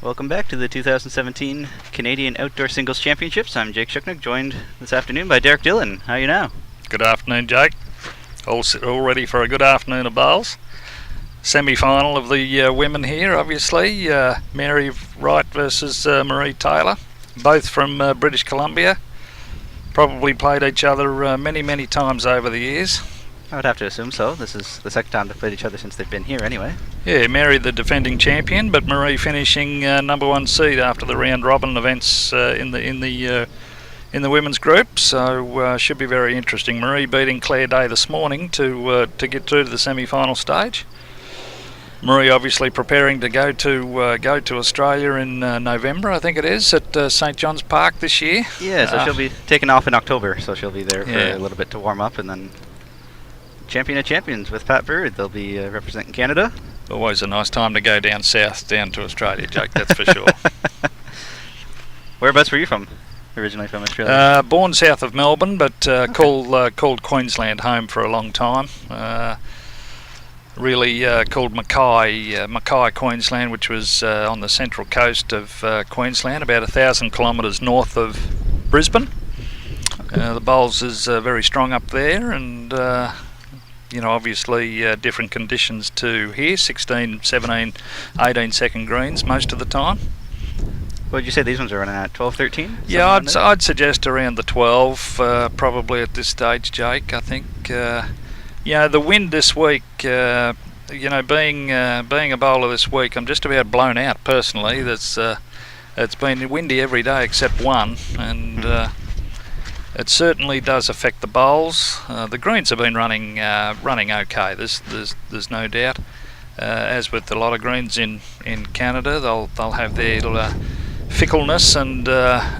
Welcome back to the 2017 Canadian Outdoor Singles Championships. I'm Jake Shuknik, joined this afternoon by Derek Dillon. How are you now? Good afternoon, Jake. All ready for a good afternoon of bowls. Semi-final of the women here, obviously. Mary Wright versus Marie Taylor, both from British Columbia. Probably played each other many times over the years. I would have to assume so. This is the second time they've played each other since they've been here anyway. Yeah, Mary the defending champion, but Marie finishing number one seed after the round robin events in the women's group. So should be very interesting. Marie beating Claire Day this morning to get through to the semi-final stage. Marie obviously preparing to go to Australia in November, I think it is, at St John's Park this year. Yeah, so she'll be taking off in October, so she'll be there for a little bit to warm up, and then Champion of Champions with Pat Bird. They'll be representing Canada. Always a nice time to go down south, down to Australia, Jake, that's for sure. Whereabouts were you from? Originally from Australia? Born south of Melbourne, but called Queensland home for a long time. Really called Mackay, Queensland, which was on the central coast of Queensland, about 1,000 kilometres north of Brisbane. The bowls is very strong up there, and obviously different conditions to here, 16, 17, 18 second greens most of the time. What would you say these ones are running at, 12, 13? Yeah, I'd suggest around the 12 probably at this stage, Jake. I think the wind this week, being a bowler this week, I'm just about blown out personally. It's been windy every day except one, and it certainly does affect the bowls. The greens have been running okay. There's no doubt. As with a lot of greens in Canada, they'll have their fickleness and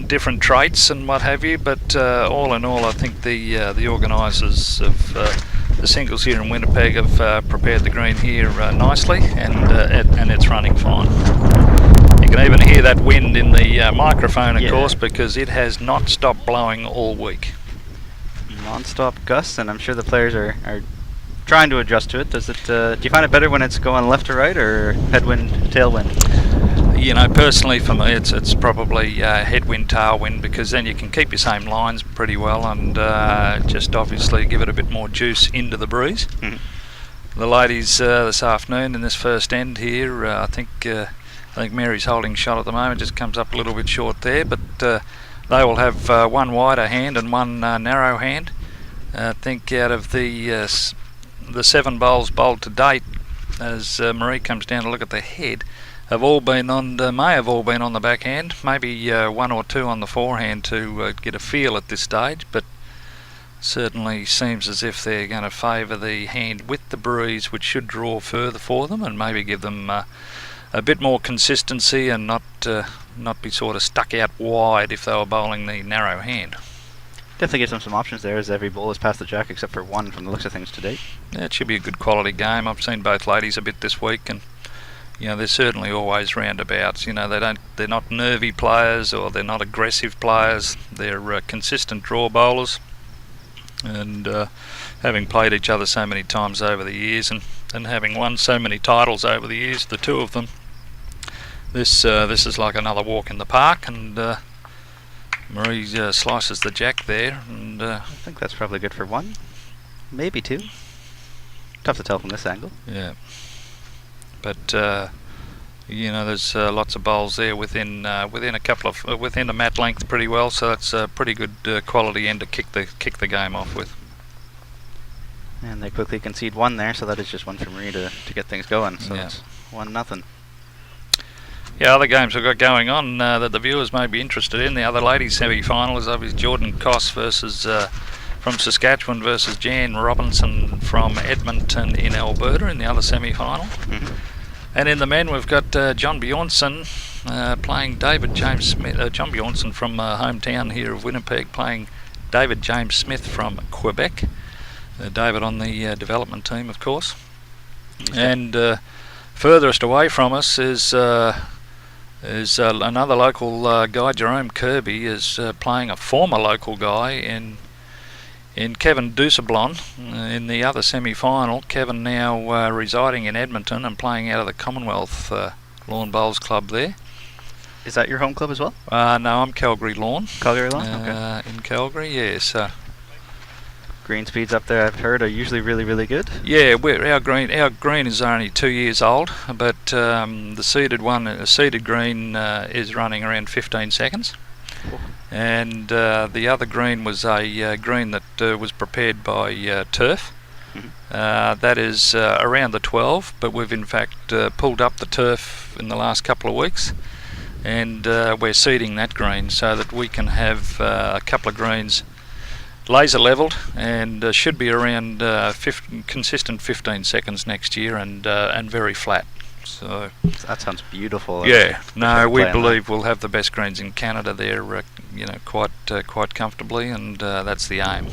different traits and what have you. But all in all, I think the organisers of the singles here in Winnipeg have prepared the green here nicely, and it's running fine. You can even hear that wind in the microphone, of course, because it has not stopped blowing all week. Non-stop gusts, and I'm sure the players are trying to adjust to it. Does it? Do you find it better when it's going left to right, or headwind, tailwind? Personally for me, it's probably headwind, tailwind, because then you can keep your same lines pretty well, and just obviously give it a bit more juice into the breeze. Mm-hmm. The ladies this afternoon in this first end here, I think Mary's holding shot at the moment, just comes up a little bit short there, but they will have one wider hand and one narrow hand. I think out of the 7 bowls bowled to date, as Marie comes down to look at the head, may have all been on the backhand, maybe 1 or 2 on the forehand to get a feel at this stage, but certainly seems as if they're going to favour the hand with the breeze, which should draw further for them and maybe give them a bit more consistency and not be sort of stuck out wide if they were bowling the narrow hand. Definitely gives them some options there, as every ball has passed the jack except for one from the looks of things to date. Yeah, it should be a good quality game. I've seen both ladies a bit this week, and they're certainly always roundabouts. They're not nervy players, or they're not aggressive players. They're consistent draw bowlers, and having played each other so many times over the years, and having won so many titles over the years, the two of them, this is like another walk in the park, and Marie slices the jack there, and I think that's probably good for 1, maybe 2. Tough to tell from this angle. Yeah, but there's lots of bowls there within a mat length pretty well, so that's a pretty good quality end to kick the game off with. And they quickly concede 1 there, so that is just 1 for Marie to get things going. So it's 1-0. Yeah, other games we've got going on that the viewers may be interested in. The other ladies semi-final is obviously Jordan Koss versus from Saskatchewan versus Jan Robinson from Edmonton in Alberta in the other semi-final. Mm-hmm. And in the men we've got John Bjornsson playing David James Smith. John Bjornsson from hometown here of Winnipeg playing David James Smith from Quebec. David on the development team, of course. And furthest away from us is another local guy, Jerome Kirby, is playing a former local guy in Kevin Dusablon in the other semi-final. Kevin now residing in Edmonton and playing out of the Commonwealth Lawn Bowls Club there. Is that your home club as well? No, I'm Calgary Lawn. Calgary Lawn? Okay. In Calgary, yeah. So green speeds up there, I've heard, are usually really, really good. yeah, our green is only 2 years old, but the seeded green is running around 15 seconds. Cool. And the other green was a green that was prepared by turf. That is around the 12, but we've in fact pulled up the turf in the last couple of weeks, and we're seeding that green so that we can have a couple of greens laser levelled, and should be around consistent 15 seconds next year, and very flat. So that sounds beautiful. Yeah, no, we believe we'll have the best greens in Canada there, quite comfortably, and that's the aim.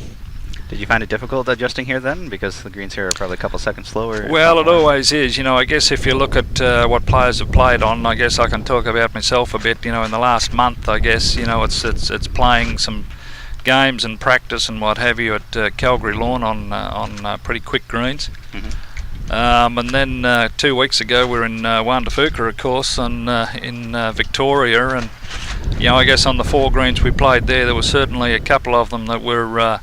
Did you find it difficult adjusting here then, because the greens here are probably a couple seconds slower? Well, it always is. I guess if you look at what players have played on, I guess I can talk about myself a bit. In the last month, I guess it's playing some games and practice and what have you at Calgary Lawn on pretty quick greens. And then 2 weeks ago we were in Wandafuka, of course, in Victoria, and I guess on the 4 greens we played there were certainly a couple of them that were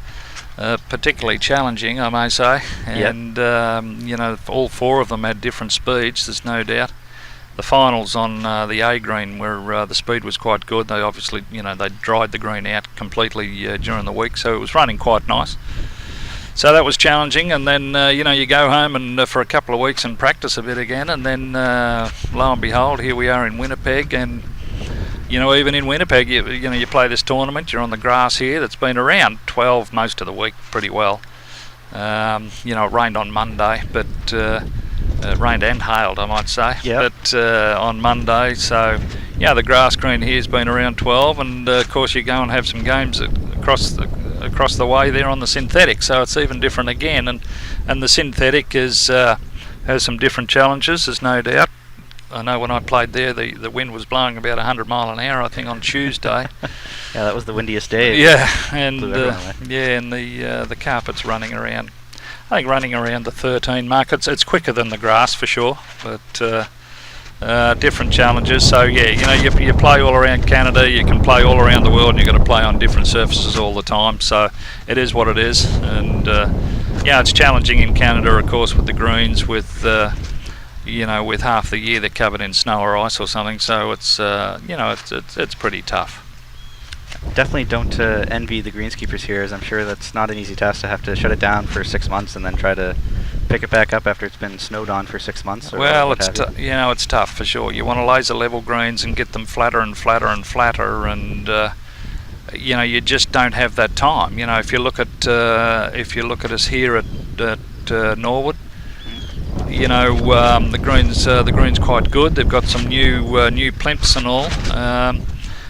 particularly challenging, I may say. And all 4 of them had different speeds, there's no doubt. The finals on the A green, where the speed was quite good, they obviously they dried the green out completely during the week, so it was running quite nice. So that was challenging, and then you go home and for a couple of weeks and practice a bit again, and then lo and behold, here we are in Winnipeg. And even in Winnipeg, you play this tournament, you're on the grass here that's been around 12 most of the week pretty well. It rained on Monday, but rained and hailed, I might say. Yep. But on Monday, so the grass green here's been around 12, and of course you go and have some games across the way there on the synthetic, so it's even different again. And the synthetic has some different challenges, there's no doubt. I know when I played there, the wind was blowing about 100 mile an hour, I think, on Tuesday. Yeah, that was the windiest day. Yeah, and and the carpet's running around the 13 mark. It's quicker than the grass for sure, but different challenges. So you play all around Canada, you can play all around the world, and you've got to play on different surfaces all the time. So it is what it is, and it's challenging in Canada, of course, with the greens, with with half the year they're covered in snow or ice or something. So it's it's pretty tough. Definitely don't envy the greenskeepers here, as I'm sure that's not an easy task to have to shut it down for 6 months and then try to pick it back up after it's been snowed on for 6 months. Well, it's tough for sure. You want to laser level greens and get them flatter and flatter and flatter, and you just don't have that time. If you look at us here at Norwood, the green's quite good. They've got some new plimps and all.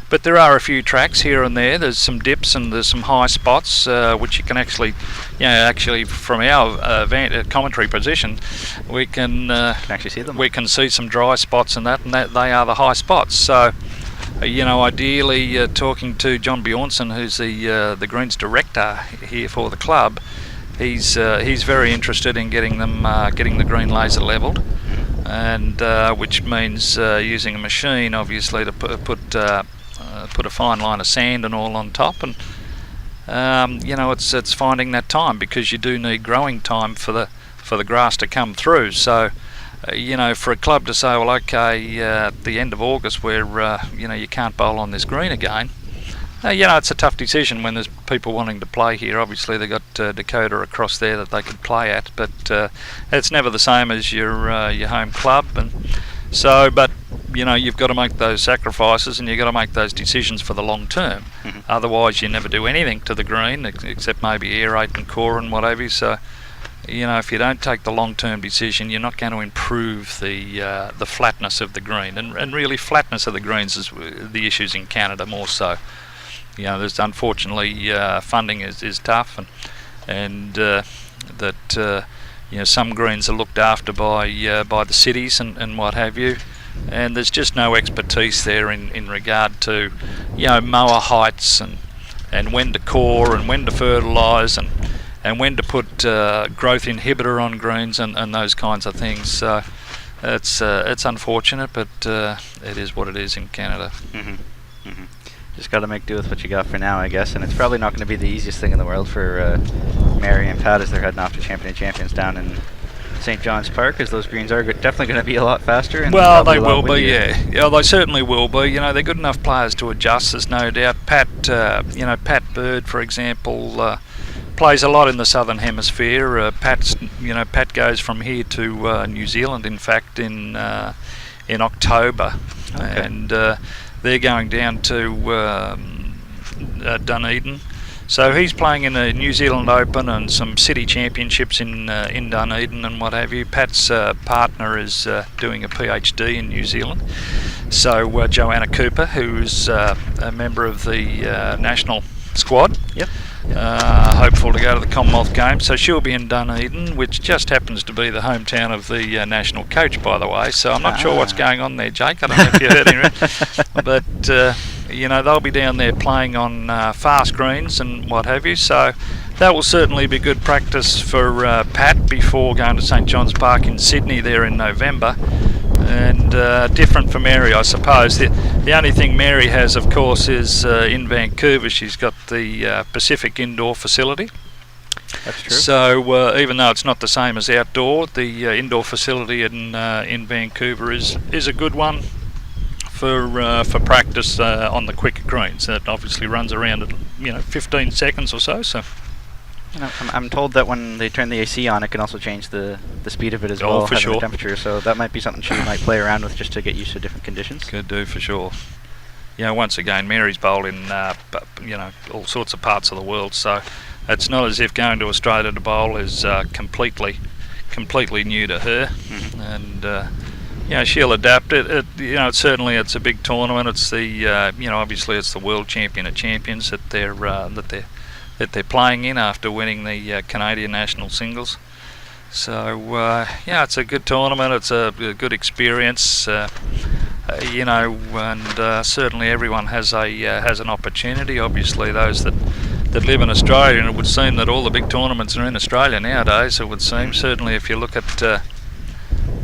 But there are a few tracks here and there. There's some dips and there's some high spots, which you can actually from our commentary position, we can actually see them. We can see some dry spots and that they are the high spots. So, ideally, talking to John Bjornsson, who's the greens director here for the club, he's very interested in getting the green laser levelled, and which means using a machine, obviously, to put a fine line of sand and all on top, and it's finding that time, because you do need growing time for the grass to come through. So for a club to say, well, okay, at the end of August where you can't bowl on this green again, it's a tough decision when there's people wanting to play here. Obviously they've got Dakota across there that they could play at, but it's never the same as your home club. And so, but you've got to make those sacrifices, and you've got to make those decisions for the long term. Otherwise you never do anything to the green except maybe aerate and core and whatever. So if you don't take the long term decision, you're not going to improve the flatness of the green, and really flatness of the greens is the issues in Canada more so. There's unfortunately funding is tough, and that some greens are looked after by the cities and what have you, and there's just no expertise there in regard to mower heights and when to core and when to fertilise and when to put growth inhibitor on greens and those kinds of things. So it's unfortunate, but it is what it is in Canada. Just got to make do with what you got for now, I guess. And it's probably not going to be the easiest thing in the world for Mary and Pat as they're heading off to Champion of Champions down in St. John's Park, as those greens are definitely going to be a lot faster. And well, they will be, yeah, they certainly will be. You know, they're good enough players to adjust. There's no doubt. Pat Bird, for example, plays a lot in the Southern Hemisphere. Pat goes from here to New Zealand, in fact, in October, and they're going down to Dunedin. So he's playing in the New Zealand Open and some city championships in Dunedin and what have you. Pat's partner is doing a PhD in New Zealand. So Joanna Cooper, who's a member of the national squad, hopeful to go to the Commonwealth Games. So she'll be in Dunedin, which just happens to be the hometown of the national coach, by the way. So I'm not sure what's going on there, Jake. I don't know if you heard him, but they'll be down there playing on fast greens and what have you. So that will certainly be good practice for Pat before going to St. John's Park in Sydney there in November. And different for Mary, I suppose. The only thing Mary has, of course, is in Vancouver. She's got the Pacific Indoor facility. That's true. So even though it's not the same as outdoor, the indoor facility in Vancouver is a good one for practice on the quicker greens. That obviously runs around at 15 seconds or so. So. I'm told that when they turn the AC on, it can also change the speed of it as well, for sure. The temperature. So that might be something she might play around with just to get used to different conditions. Could do, for sure. Once again, Mary's bowled in all sorts of parts of the world, so it's not as if going to Australia to bowl is completely new to her. And she'll adapt it. Certainly it's a big tournament. It's the obviously it's the world champion of champions that they're playing in after winning the Canadian national singles. So it's a good tournament. It's a good experience, and certainly everyone has an opportunity. Obviously, those that live in Australia, and it would seem that all the big tournaments are in Australia nowadays. It would seem. Certainly, if you look at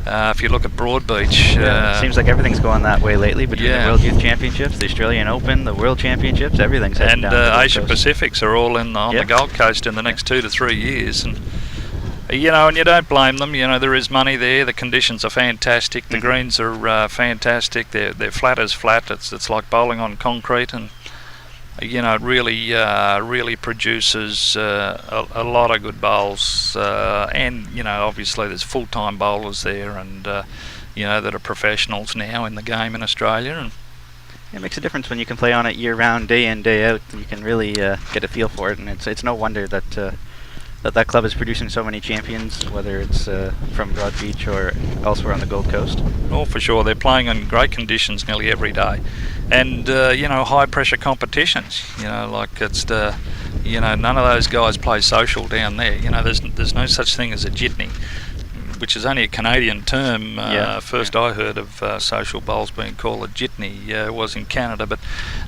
Broadbeach, it seems like everything's going that way lately. Between the World Youth Championships, the Australian Open, the World Championships, everything's heading down. And Asia Pacifics are all on the Gold Coast in the next 2 to 3 years, and you don't blame them. There is money there. The conditions are fantastic. The greens are fantastic. They're flat as flat. It's like bowling on concrete, and it really produces a lot of good bowls, and obviously there's full-time bowlers there, and that are professionals now in the game in Australia, and it makes a difference when you can play on it year-round, day in, day out. You can really get a feel for it, and it's no wonder that that club is producing so many champions, whether it's from Broadbeach or elsewhere on the Gold Coast. Oh, for sure. They're playing in great conditions nearly every day. And, high pressure competitions, like it's none of those guys play social down there. There's no such thing as a jitney, which is only a Canadian term. First I heard of social bowls being called a jitney was in Canada, but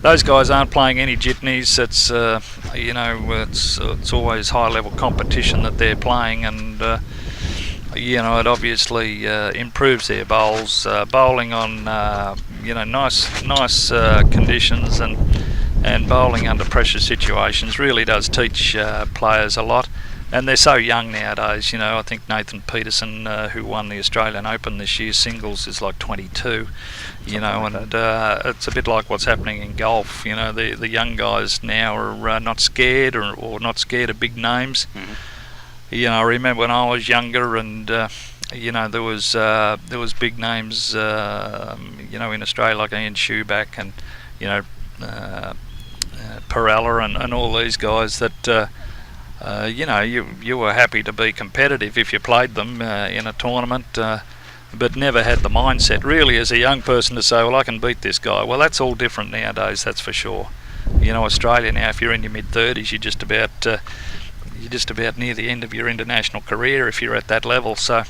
those guys aren't playing any jitneys. It's it's always high level competition that they're playing, and it obviously improves their bowls. Bowling on nice conditions and bowling under pressure situations really does teach players a lot. And they're so young nowadays. I think Nathan Peterson, who won the Australian Open this year, singles, is like 22. It's a bit like what's happening in golf. The young guys now are not scared or not scared of big names. I remember when I was younger, and there was big names in Australia like Ian Schuback and Perella and all these guys that you were happy to be competitive if you played them in a tournament, but never had the mindset really as a young person to say, well, I can beat this guy. Well, that's all different nowadays, that's for sure. Australia now, if you're in your mid-30s, you're just about near the end of your international career if you're at that level. So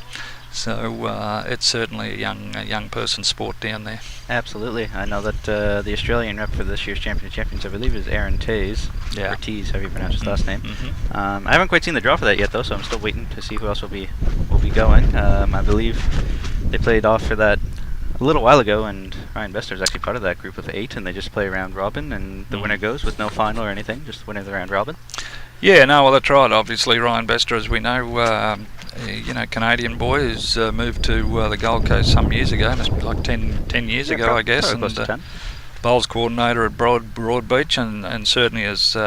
it's certainly a young person's sport down there. Absolutely. I know that the Australian rep for this year's Champion of Champions, I believe, is Aaron Tays. Yeah. Or Tees, however you pronounce his last name. I haven't quite seen the draw for that yet, though, so I'm still waiting to see who else will be going. I believe They played off for that a little while ago, and Ryan Bester is actually part of that group of 8, and they just play round robin, and the winner goes with no final or anything, just the winner of the round robin. Yeah, no, well, that's right. Obviously, Ryan Bester, as we know, Canadian boy who's moved to the Gold Coast some years ago, must be like 10 years ago, I guess, and close to 10. Bowls coordinator at Broadbeach, and certainly has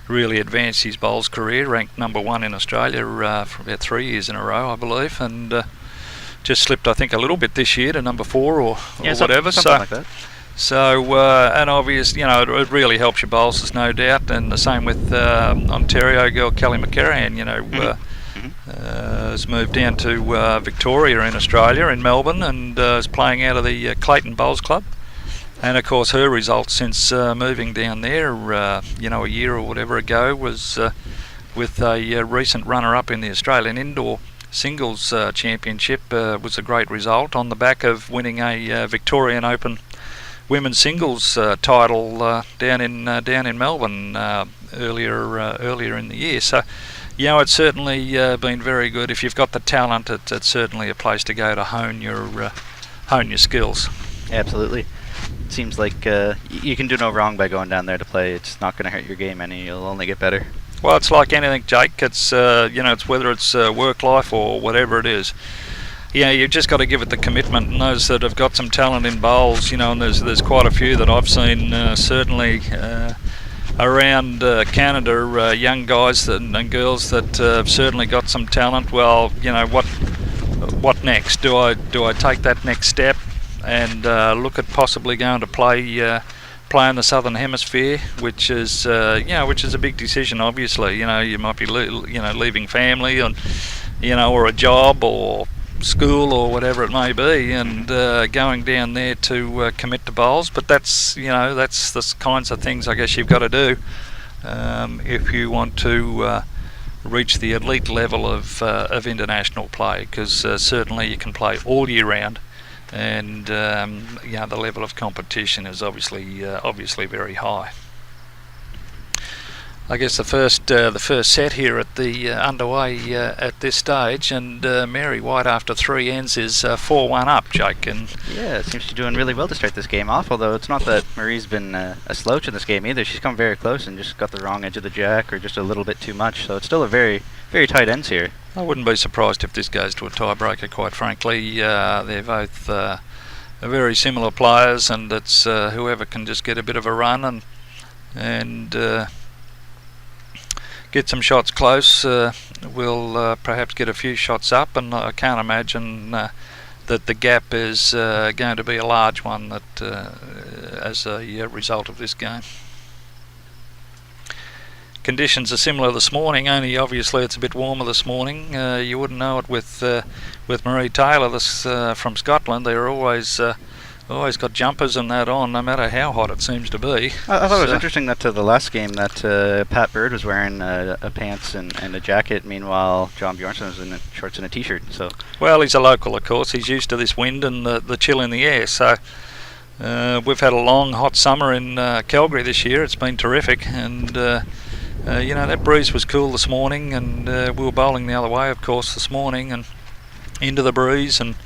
really advanced his bowls career, ranked number 1 in Australia for about 3 years in a row, I believe, and just slipped, I think, a little bit this year to number 4 or whatever. Something like that. So, and obviously, it really helps your bowls, there's no doubt, and the same with Ontario girl Kelly McCarran, has moved down to Victoria in Australia, in Melbourne, and is playing out of the Clayton Bowls Club. And of course her results since moving down there, a year or whatever ago, was with a recent runner-up in the Australian Indoor Singles Championship. Was a great result on the back of winning a Victorian Open women's singles title down in Melbourne earlier in the year. So, it's certainly been very good. If you've got the talent, it's certainly a place to go to hone your skills. Absolutely. It seems like you can do no wrong by going down there to play. It's not going to hurt your game any. You'll only get better. Well, it's like anything, Jake. It's it's whether it's work life or whatever it is. You've just got to give it the commitment. And those that have got some talent in bowls, and there's quite a few that I've seen certainly around Canada, young guys and girls that have certainly got some talent. Well, what next? Do I take that next step and look at possibly going to play in the Southern Hemisphere, which is a big decision. Obviously, you might be leaving family and or a job or school or whatever it may be, and going down there to commit to bowls. But that's the kinds of things I guess you've got to do if you want to reach the elite level of international play, because certainly you can play all year round, and the level of competition is obviously very high. I guess the first set here at the underway at this stage, and Mary White after 3 ends is 4-1 up, Jake. And yeah, it seems she's doing really well to start this game off, although it's not that Marie's been a slouch in this game either. She's come very close and just got the wrong edge of the jack or just a little bit too much, so it's still a very, very tight ends here. I wouldn't be surprised if this goes to a tiebreaker, quite frankly. They're both very similar players, and it's whoever can just get a bit of a run and get some shots close will perhaps get a few shots up, and I can't imagine that the gap is going to be a large one as a result of this game. Conditions are similar this morning, only obviously it's a bit warmer this morning. You wouldn't know it with Marie Taylor from Scotland. They're always got jumpers and that on, no matter how hot it seems to be. I thought it was interesting that the last game that Pat Bird was wearing a pants and a jacket, meanwhile John Bjornsson was in shorts and a t-shirt. So well, he's a local, of course. He's used to this wind and the chill in the air. So we've had a long, hot summer in Calgary this year. It's been terrific, and that breeze was cool this morning, and we were bowling the other way, of course, this morning, and into the breeze, and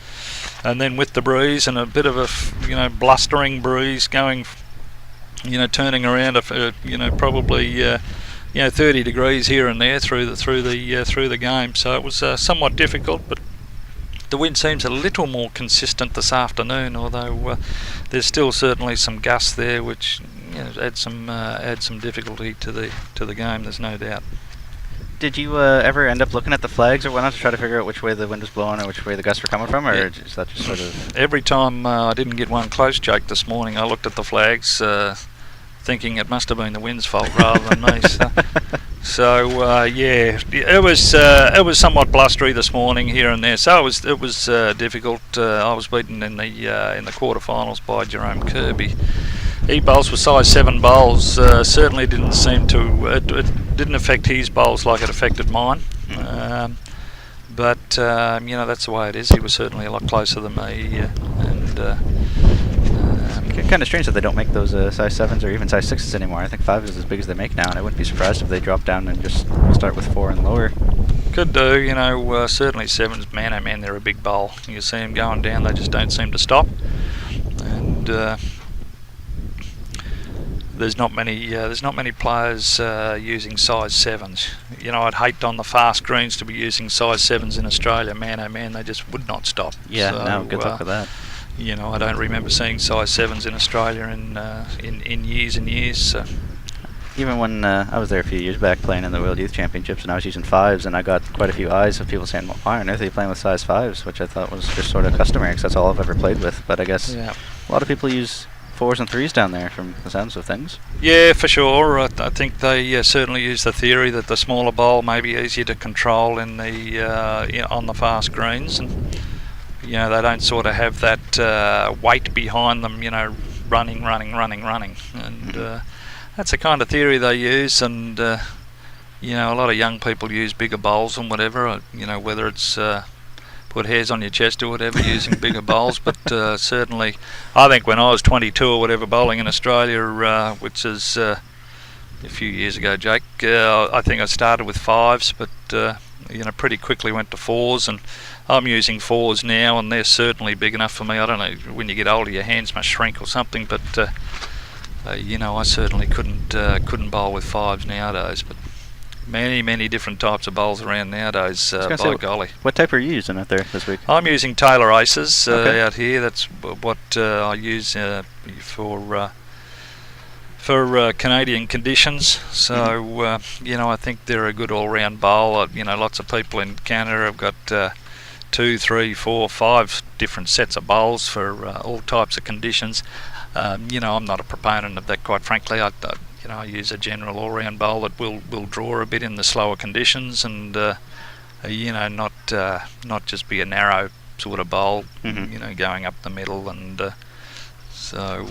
then with the breeze and a bit of a blustering breeze going, turning around probably 30 degrees here and there through the game. So it was somewhat difficult, but the wind seems a little more consistent this afternoon, although there's still certainly some gusts there, which add some difficulty to the game. There's no doubt. Did you ever end up looking at the flags or whatnot to try to figure out which way the wind was blowing or which way the gusts were coming from, or is that just sort of... Every time I didn't get one close, Jake, this morning, I looked at the flags thinking it must have been the wind's fault rather than me. So it was somewhat blustery this morning here and there. So it was difficult. I was beaten in the quarterfinals by Jerome Kirby. He bowls with size 7 bowls. Certainly didn't seem to. It didn't affect his bowls like it affected mine. But that's the way it is. He was certainly a lot closer than me, kind of strange that they don't make those size 7s or even size 6s anymore. I think 5 is as big as they make now, and I wouldn't be surprised if they drop down and just start with 4 and lower. Could do, you know, certainly sevens, man, oh man, they're a big bowl. You see them going down, they just don't seem to stop. And there's not many players using size sevens. You know, I'd hate on the fast greens to be using size sevens in Australia. Man, oh man, they just would not stop. Yeah, so, no, good luck with that. You know, I don't remember seeing size sevens in Australia in years and years. So. Even when I was there a few years back playing in the World Youth Championships, and I was using fives, and I got quite a few eyes of people saying, well, why on earth are you playing with size fives? Which I thought was just sort of customary, because that's all I've ever played with. But I guess a lot of people use fours and threes down there from the sounds of things. Yeah, for sure. I think they certainly use the theory that the smaller bowl may be easier to control in the on the fast greens, and you know, they don't sort of have that weight behind them, you know, running, and that's the kind of theory they use. And you know, a lot of young people use bigger bowls and whatever, you know, whether it's put hairs on your chest or whatever using bigger bowls. But certainly I think when I was 22 or whatever bowling in Australia, which is a few years ago, Jake, I think I started with fives, but you know, pretty quickly went to fours, and I'm using fours now, and they're certainly big enough for me. I don't know, when you get older your hands must shrink or something, but you know, I certainly couldn't bowl with fives nowadays. But many different types of bowls around nowadays, by golly. What type are you using out there this week? I'm using Taylor Aces out here. That's what I use for Canadian conditions. So you know, I think they're a good all-round bowl. You know, lots of people in Canada have got 2, 3, 4, 5 different sets of bowls for all types of conditions. You know, I'm not a proponent of that, quite frankly. You know, I use a general all-round bowl that will draw a bit in the slower conditions, and you know, not just be a narrow sort of bowl. You know, going up the middle, and so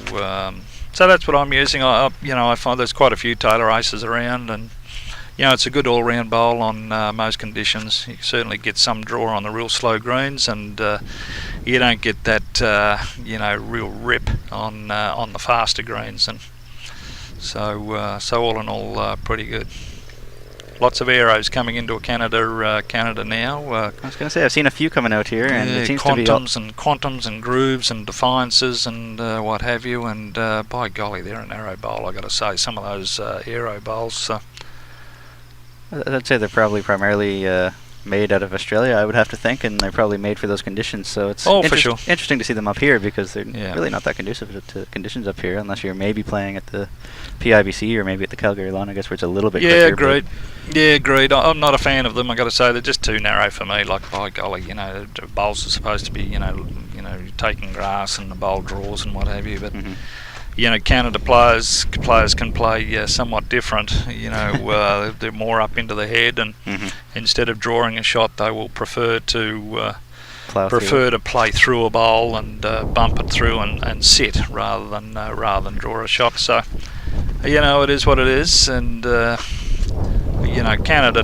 that's what I'm using. You know, I find there's quite a few Taylor Aces around, and you know, it's a good all-round bowl on most conditions. You certainly get some draw on the real slow greens, and you don't get that you know, real rip on the faster greens, and so all in all, pretty good. Lots of arrows coming into Canada now. I was going to say, I've seen a few coming out here, and it seems quantums and grooves and defiances and what have you. And by golly, they're an arrow bowl, I got to say. Some of those arrow bowls. I'd say they're probably primarily made out of Australia, I would have to think, and they're probably made for those conditions. So it's for sure interesting to see them up here, because they're really not that conducive to conditions up here, unless you're maybe playing at the PIBC or maybe at the Calgary lawn, I guess, where it's a little bit quicker. Agreed. I'm not a fan of them, I got to say. They're just too narrow for me. Like, by golly, you know, the bowls are supposed to be, you know, taking grass and the bowl draws and what have you, but you know, Canada players can play somewhat different. You know, they're more up into the head, and instead of drawing a shot, they will prefer to play through a bowl and bump it through and sit rather than draw a shot. So, you know, it is what it is, and you know, Canada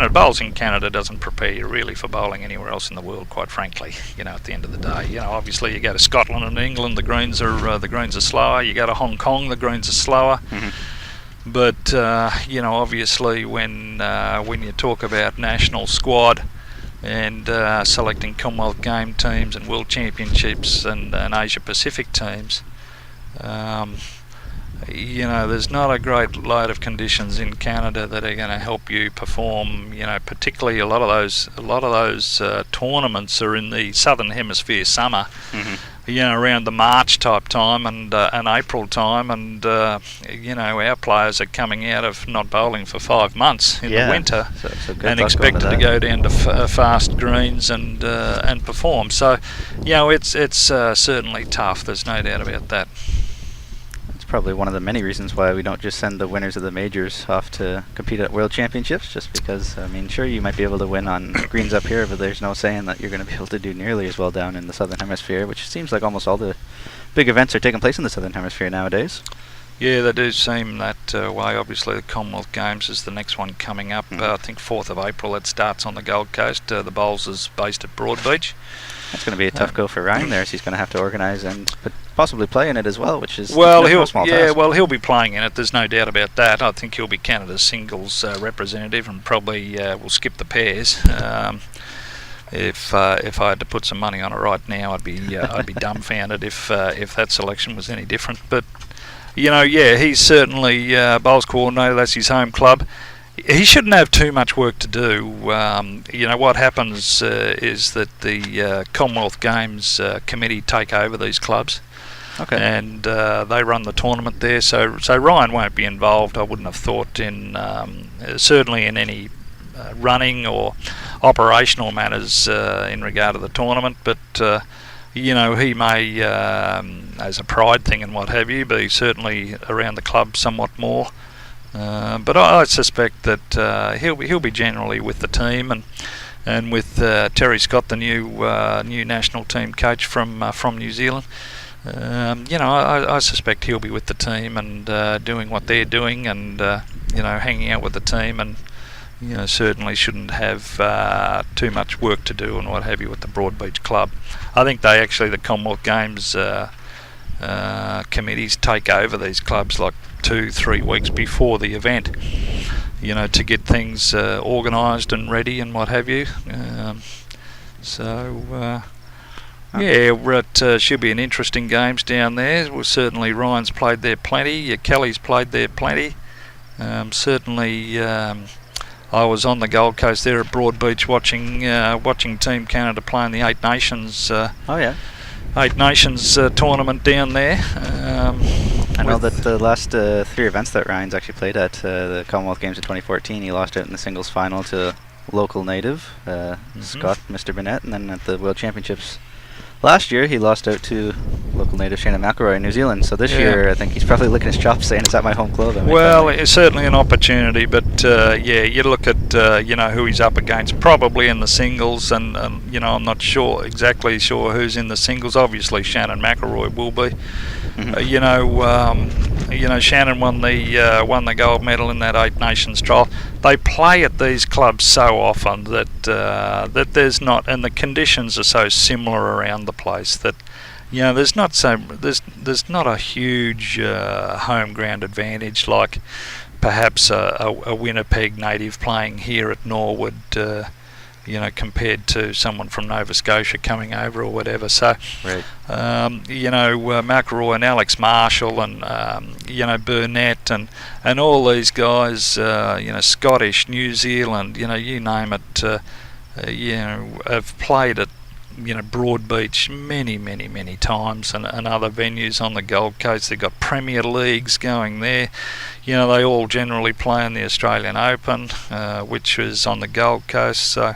bowls in Canada doesn't prepare you really for bowling anywhere else in the world, quite frankly. You know, at the end of the day, you know, obviously you go to Scotland and England, the greens are slower. You go to Hong Kong, the greens are slower. But you know, obviously when you talk about national squad and selecting Commonwealth Game teams and World Championships and Asia Pacific teams, you know, there's not a great load of conditions in Canada that are going to help you perform. You know, particularly a lot of those tournaments are in the southern hemisphere summer. You know, around the March type time and April time, and you know, our players are coming out of not bowling for 5 months in the winter, and expected to go down to fast greens and perform. So, you know, it's certainly tough. There's no doubt about that. Probably one of the many reasons why we don't just send the winners of the majors off to compete at World Championships, just because, I mean, sure, you might be able to win on greens up here, but there's no saying that you're going to be able to do nearly as well down in the Southern Hemisphere, which seems like almost all the big events are taking place in the Southern Hemisphere nowadays. Yeah, they do seem that way. Obviously, the Commonwealth Games is the next one coming up. I think 4th of April. It starts on the Gold Coast. The bowls is based at Broadbeach. That's going to be a tough go for Ryan there, as he's going to have to organise and possibly play in it as well, which is well, no small task. he'll be playing in it. There's no doubt about that. I think he'll be Canada's singles representative, and probably will skip the pairs. If I had to put some money on it right now, I'd be dumbfounded if that selection was any different. But he's certainly bowls coordinator. That's his home club. He shouldn't have too much work to do. What happens is that the Commonwealth Games committee take over these clubs. Okay. And they run the tournament there. So Ryan won't be involved. I wouldn't have thought in certainly in any running or operational matters in regard to the tournament. But he may, as a pride thing and what have you, be certainly around the club somewhat more. But I suspect that he'll be generally with the team, and with Terry Scott, the new national team coach from New Zealand. I suspect he'll be with the team and doing what they're doing, and hanging out with the team, and certainly shouldn't have too much work to do and what have you with the Broadbeach club. I think the Commonwealth Games committees take over these clubs like 2-3 weeks before the event, to get things organised and ready and what have you. It should be an interesting games down there. Well, certainly Ryan's played there plenty. Kelly's played there plenty. Certainly, I was on the Gold Coast there at Broadbeach watching Team Canada play in the Eight Nations. Eight Nations tournament down there. I know that the last 3 events that Ryan's actually played at, the Commonwealth Games in 2014, he lost out in the singles final to local native Scott, Mr. Burnett, and then at the World Championships last year he lost out to local native Shannon McElroy in New Zealand. So this year I think he's probably licking his chops saying it's at my home club. Well, it's certainly an opportunity, but you look at who he's up against, probably in the singles, and I'm not exactly sure who's in the singles. Obviously Shannon McElroy will be. Shannon won the gold medal in that Eight Nations trial. They play at these clubs so often that there's not, and the conditions are so similar around the place that there's not a huge home ground advantage like perhaps a Winnipeg native playing here at Norwood. Compared to someone from Nova Scotia coming over or whatever. So, right. McElroy and Alex Marshall and Burnett and all these guys, Scottish, New Zealand, you name it, have played at Broadbeach many times, and other venues on the Gold Coast. They've got Premier Leagues going there. They all generally play in the Australian Open, which is on the Gold Coast. So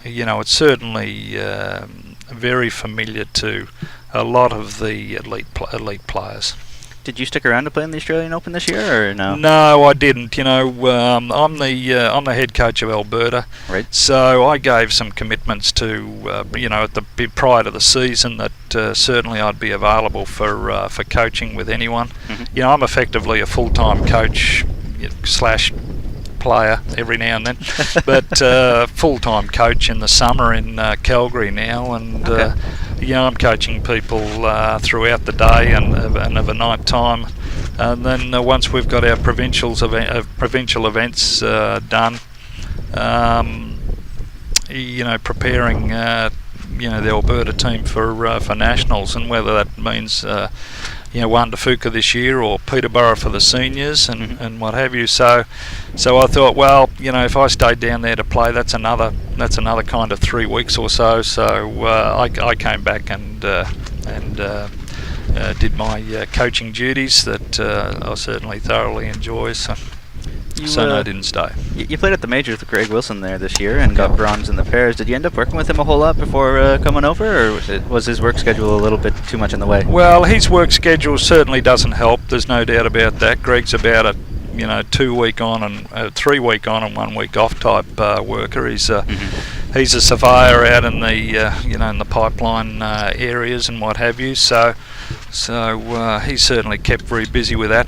it's certainly very familiar to a lot of the elite players. Did you stick around to play in the Australian Open this year, or no? No, I didn't. I'm the head coach of Alberta, right? So I gave some commitments to prior to the season that certainly I'd be available for coaching with anyone. Mm-hmm. I'm effectively a full-time coach / player every now and then, but full-time coach in the summer in Calgary now, and I'm coaching people throughout the day and of a night time, and then once we've got our provincial events done, preparing the Alberta team for nationals, and whether that means Wandafuka this year or Peterborough for the seniors and what have you. So I thought, well, if I stayed down there to play, that's another kind of 3 weeks or so. So I came back and did my coaching duties that I certainly thoroughly enjoy. So no, I didn't stay. You played at the majors with Greg Wilson there this year and got bronze in the pairs. Did you end up working with him a whole lot before coming over, or was his work schedule a little bit too much in the way? Well, his work schedule certainly doesn't help. There's no doubt about that. Greg's about a 2 week on and 3 week on and 1 week off type worker. He's a surveyor out in the in the pipeline areas and what have you. So he's certainly kept very busy with that.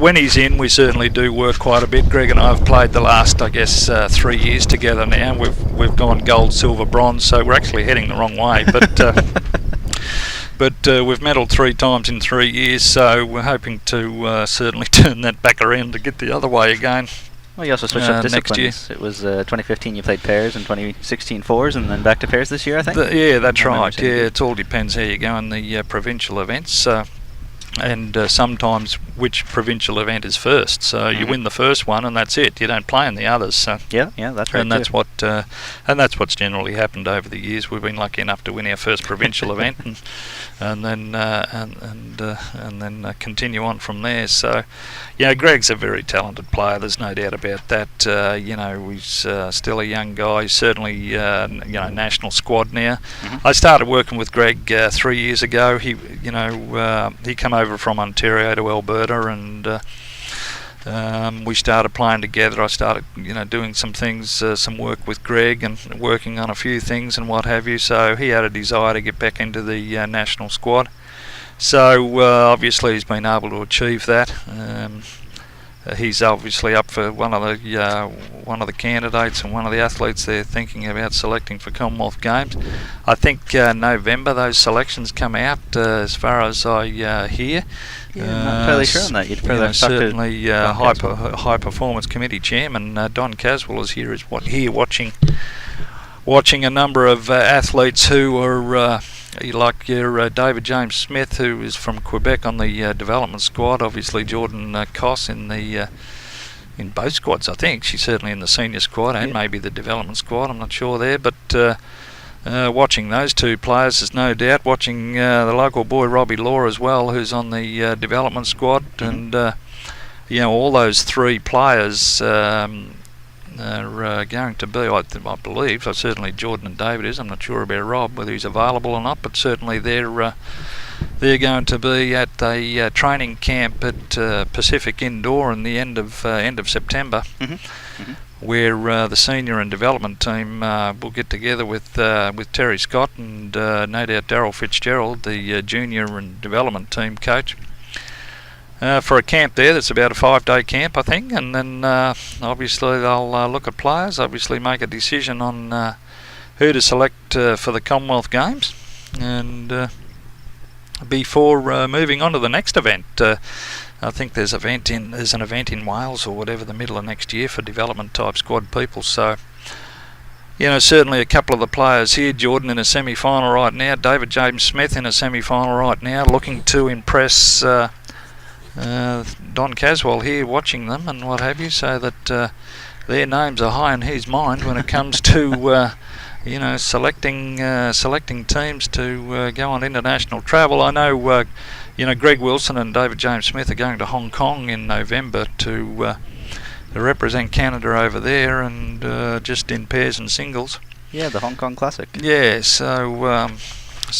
When he's in, we certainly do work quite a bit. Greg and I have played the last, 3 years together now. We've gone gold, silver, bronze, so we're actually heading the wrong way. But But we've medalled 3 times in 3 years, so we're hoping to certainly turn that back around to get the other way again. Well, you also switched up next year. disciplines. It was 2015 you played pairs, and 2016 fours, and then back to pairs this year, I think? Yeah, that's right. Yeah, it all depends how you go in the provincial events. And sometimes which provincial event is first. So you win the first one, and that's it. You don't play in the others. So yeah, that's right. And that's what's generally happened over the years. We've been lucky enough to win our first provincial event, and then continue on from there. So, Greg's a very talented player. There's no doubt about that. He's still a young guy. He's certainly national squad now. I started working with Greg 3 years ago. He came over from Ontario to Alberta, and we started playing together. I started doing some things, some work with Greg, and working on a few things and what have you. So he had a desire to get back into the national squad. So obviously he's been able to achieve that. He's obviously up for one of the candidates and one of the athletes they're thinking about selecting for Commonwealth Games. I think November those selections come out, as far as I hear. Yeah, not entirely sure on that. You'd probably talk certainly to high performance committee chairman Don Caswell is here watching a number of athletes who are. Like your David James Smith, who is from Quebec on the development squad. Obviously Jordan Koss in both squads, I think. She's certainly in the senior squad and maybe the development squad. I'm not sure there, but watching those two players, there's no doubt. Watching the local boy Robbie Law as well, who's on the development squad, and all those 3 players. Are going to be, I believe, so certainly Jordan and David is. I'm not sure about Rob, whether he's available or not, but certainly they're going to be at a training camp at Pacific Indoor in the end of September, where the senior and development team will get together with Terry Scott and no doubt Darryl Fitzgerald, the junior and development team coach. For a camp there that's about a 5-day camp, I think, and then obviously they'll look at players, obviously make a decision on who to select for the Commonwealth Games, and before moving on to the next event. I think there's an event in Wales or whatever the middle of next year for development type squad people. So certainly a couple of the players here, Jordan in a semi-final right now, David James Smith in a semi-final right now, looking to impress Don Caswell here, watching them and what have you, so that their names are high in his mind when it comes to selecting teams to go on international travel. I know Greg Wilson and David James Smith are going to Hong Kong in November to represent Canada over there, and just in pairs and singles. Yeah, the Hong Kong Classic. Yeah, so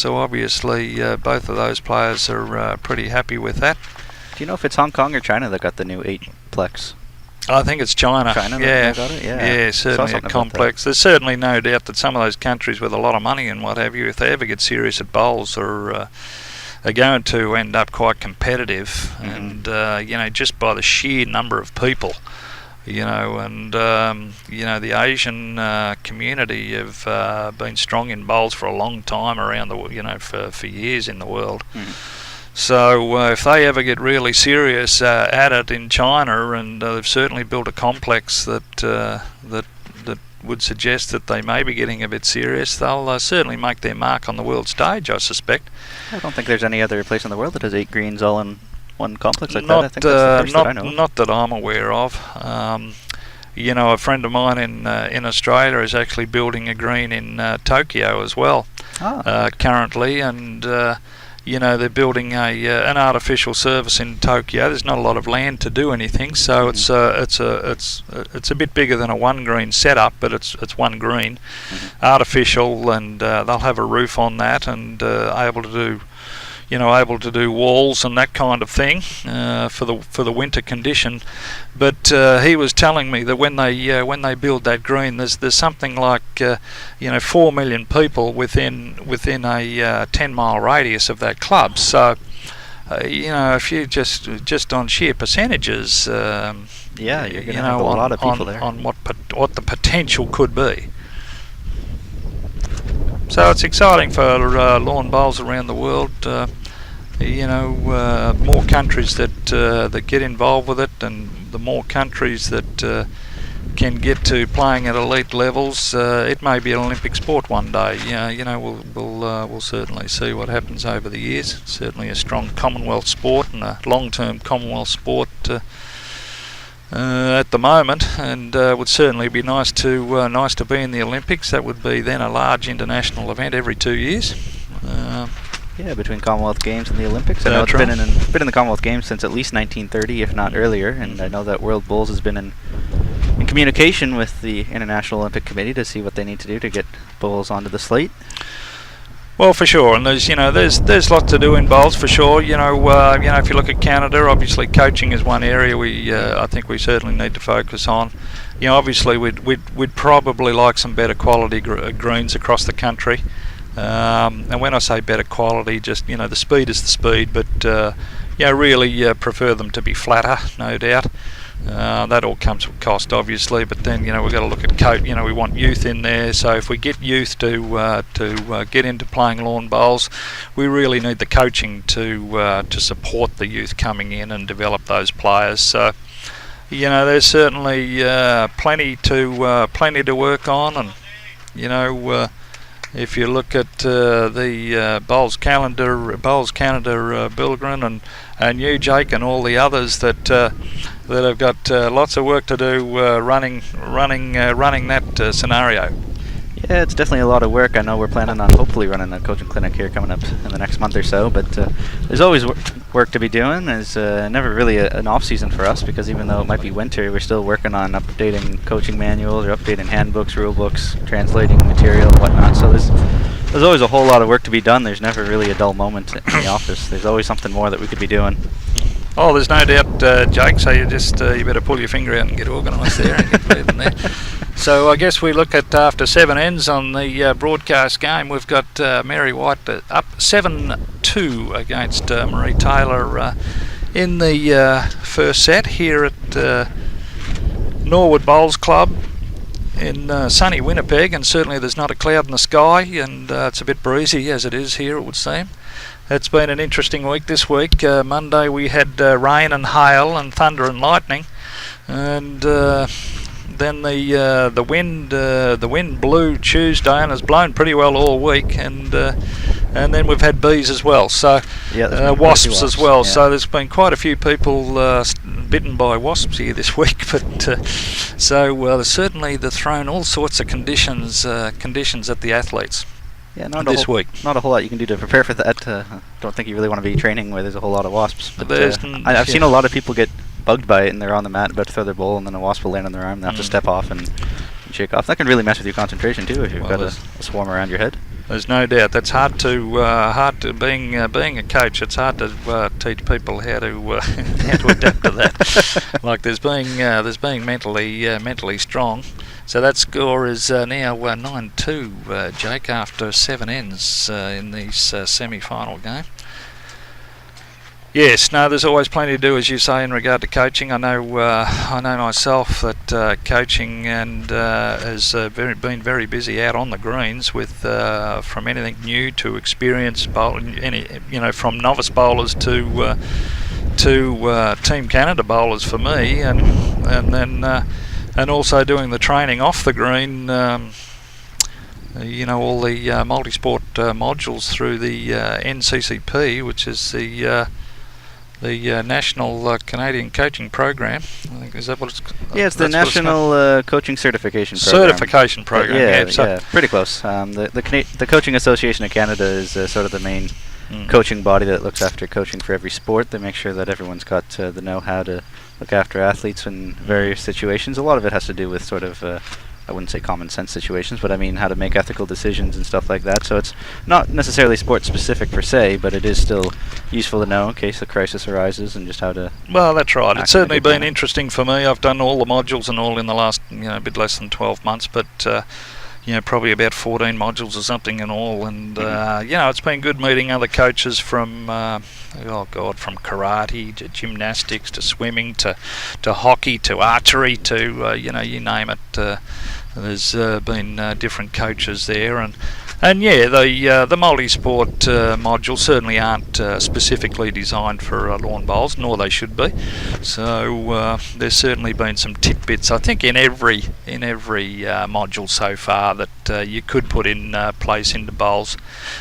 obviously both of those players are pretty happy with that. Do you know if it's Hong Kong or China that got the new 8-plex? I think it's China. China yeah. That got it? Yeah, certainly a complex. There's certainly no doubt that some of those countries with a lot of money and what have you, if they ever get serious at bowls, are going to end up quite competitive. And just by the sheer number of people, the Asian community have been strong in bowls for a long time around the for years in the world. So if they ever get really serious at it in China, and they've certainly built a complex that would suggest that they may be getting a bit serious, they'll certainly make their mark on the world stage, I suspect. I don't think there's any other place in the world that has 8 greens all in one complex like that. I think that's the first that I know. Not that I'm aware of. A friend of mine in Australia is actually building a green in Tokyo as well currently, and they're building an artificial surface in Tokyo. There's not a lot of land to do anything, so it's a bit bigger than a 1 green setup, but it's 1 green, artificial, and they'll have a roof on that, and able to do walls and that kind of thing for the winter condition. But he was telling me that when they build that green, there's something like 4 million people within a 10-mile radius of that club. So if you just on sheer percentages, you're going to have a lot of people there on what the potential could be. So it's exciting for lawn bowls around the world. More countries that get involved with it, and the more countries that can get to playing at elite levels, it may be an Olympic sport one day. We'll certainly see what happens over the years. It's certainly a strong Commonwealth sport and a long-term Commonwealth sport at the moment, and would certainly be nice to be in the Olympics. That would be then a large international event every 2 years. Yeah, between Commonwealth Games and the Olympics. I know it's been in the Commonwealth Games since at least 1930, if not earlier, and I know that World Bowls has been in communication with the International Olympic Committee to see what they need to do to get bowls onto the slate. Well, for sure, and there's lots to do in bowls for sure. If you look at Canada, obviously coaching is one area I think we certainly need to focus on. Obviously we'd probably like some better quality greens across the country. And when I say better quality, just the speed is the speed, but really prefer them to be flatter, no doubt. That all comes with cost, obviously, but then we've got to look at coat. We want youth in there, so if we get youth to get into playing lawn bowls, we really need the coaching to support the youth coming in and develop those players. So there's certainly plenty to work on, and if you look at the Bowls Canada Bilgren and you, Jake, and all the others that have got lots of work to do running that scenario. Yeah, it's definitely a lot of work. I know we're planning on hopefully running a coaching clinic here coming up in the next month or so, but there's always work to be doing. There's never really an off-season for us, because even though it might be winter, we're still working on updating coaching manuals or updating handbooks, rule books, translating material and whatnot. So there's always a whole lot of work to be done. There's never really a dull moment in the office. There's always something more that we could be doing. Oh, there's no doubt, Jake, so you better pull your finger out and get organised there and get moving there. So I guess we look at after 7 ends on the broadcast game, we've got Mary White up 7-2 against Marie Taylor in the first set here at Norwood Bowls Club in sunny Winnipeg, and certainly there's not a cloud in the sky, and it's a bit breezy as it is here, it would seem. It's been an interesting week this week. Monday we had rain and hail and thunder and lightning, and then the wind blew Tuesday and has blown pretty well all week, and then we've had bees as well. So wasps as well. Yeah. So there's been quite a few people bitten by wasps here this week. But there's certainly they've thrown all sorts of conditions at the athletes. Yeah, not a whole lot you can do to prepare for that. Don't think you really want to be training where there's a whole lot of wasps. But I've seen a lot of people get bugged by it, and they're on the mat about to throw their bowl, and then a wasp will land on their arm, and they have to step off and shake off. That can really mess with your concentration too if you've got a swarm around your head. There's no doubt. That's hard to being a coach. It's hard to teach people how to adapt to that. Like there's being mentally strong. So that score is now 9-2, Jake, after 7 ends in this semi-final game. Yes, no, there's always plenty to do, as you say, in regard to coaching. I know myself that coaching and has been very busy out on the greens with from anything new to experienced bowling, from novice bowlers to Team Canada bowlers for me, and then. And also doing the training off the green, all the multi-sport modules through the NCCP, which is the National Canadian Coaching Program. I think is that what it's called? Yeah, it's the National Coaching Certification Program. Certification Program. Yeah, pretty close. The Coaching Association of Canada is sort of the main coaching body that looks after coaching for every sport. They make sure that everyone's got the know-how to look after athletes in various situations. A lot of it has to do with sort of, I wouldn't say common sense situations, but I mean how to make ethical decisions and stuff like that. So it's not necessarily sport specific per se, but it is still useful to know in case a crisis arises and just how to. Well, that's right. It's certainly been interesting for me. I've done all the modules and all in the last, a bit less than 12 months, but probably about 14 modules or something in all, and it's been good meeting other coaches from from karate to gymnastics to swimming to hockey to archery to you name it. There's been different coaches there, and And yeah, the multi-sport modules certainly aren't specifically designed for lawn bowls, nor they should be. So there's certainly been some tidbits, I think, in every module so far that you could put in place into bowls.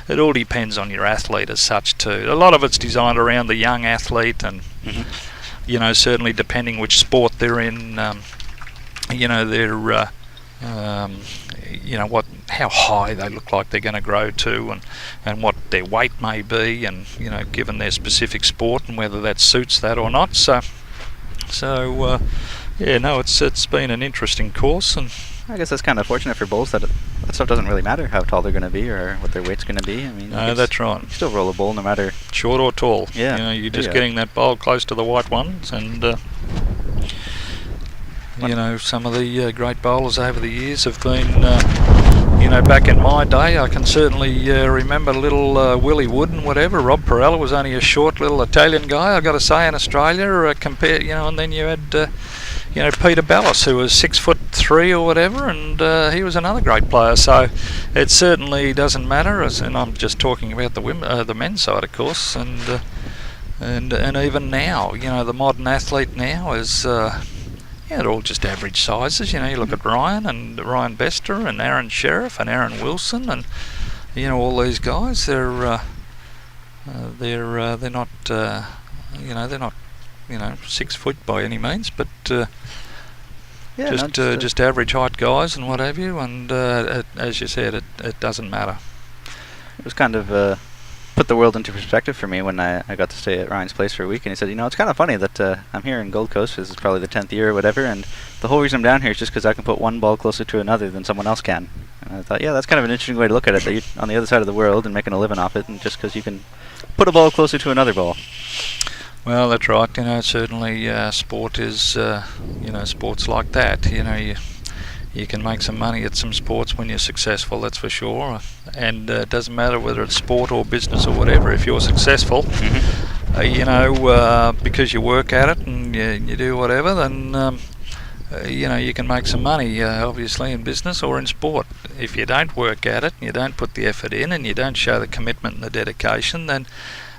It all depends on your athlete as such too. A lot of it's designed around the young athlete, and you know, certainly depending which sport they're in, you know, they're you know, how high they look like they're going to grow to, and what their weight may be, and you know, given their specific sport and whether that suits that or not. So yeah, no, it's been an interesting course, and I guess that's kind of fortunate for bulls that that stuff doesn't really matter how tall they're going to be or what their weight's going to be. I mean, no, that's right. You still roll a bull no matter short or tall. Yeah, you know, you're just getting that bowl close to the white ones, and you know, some of the great bowlers over the years have been, you know, back in my day, I can certainly remember little Willie Wood and whatever. Rob Perella was only a short little Italian guy, I got to say, in Australia. You know, and then you had, you know, Peter Ballas, who was 6'3" or whatever, and he was another great player. So it certainly doesn't matter, and I'm just talking about the men's side, of course, and even now, you know, the modern athlete now is. Yeah, they're all just average sizes. You know, you look at Ryan Bester and Aaron Sheriff and Aaron Wilson, and you know, all these guys. They're not you know, they're not, you know, 6 foot by any means, but yeah, just average height guys and what have you. And as you said, it doesn't matter. It was kind of put the world into perspective for me when I got to stay at Ryan's place for a week, and he said, you know, it's kind of funny that I'm here in Gold Coast. This is probably the 10th year or whatever, and the whole reason I'm down here is just because I can put one ball closer to another than someone else can. And I thought, yeah, that's kind of an interesting way to look at it, that you're on the other side of the world and making a living off it, and just because you can put a ball closer to another ball. Well, that's right. You know, certainly sport is, you know, sports like that. You know, you can make some money at some sports when you're successful, that's for sure. And it doesn't matter whether it's sport or business or whatever. If you're successful, you know, because you work at it and you do whatever, then you know, you can make some money, obviously, in business or in sport. If you don't work at it and you don't put the effort in and you don't show the commitment and the dedication, then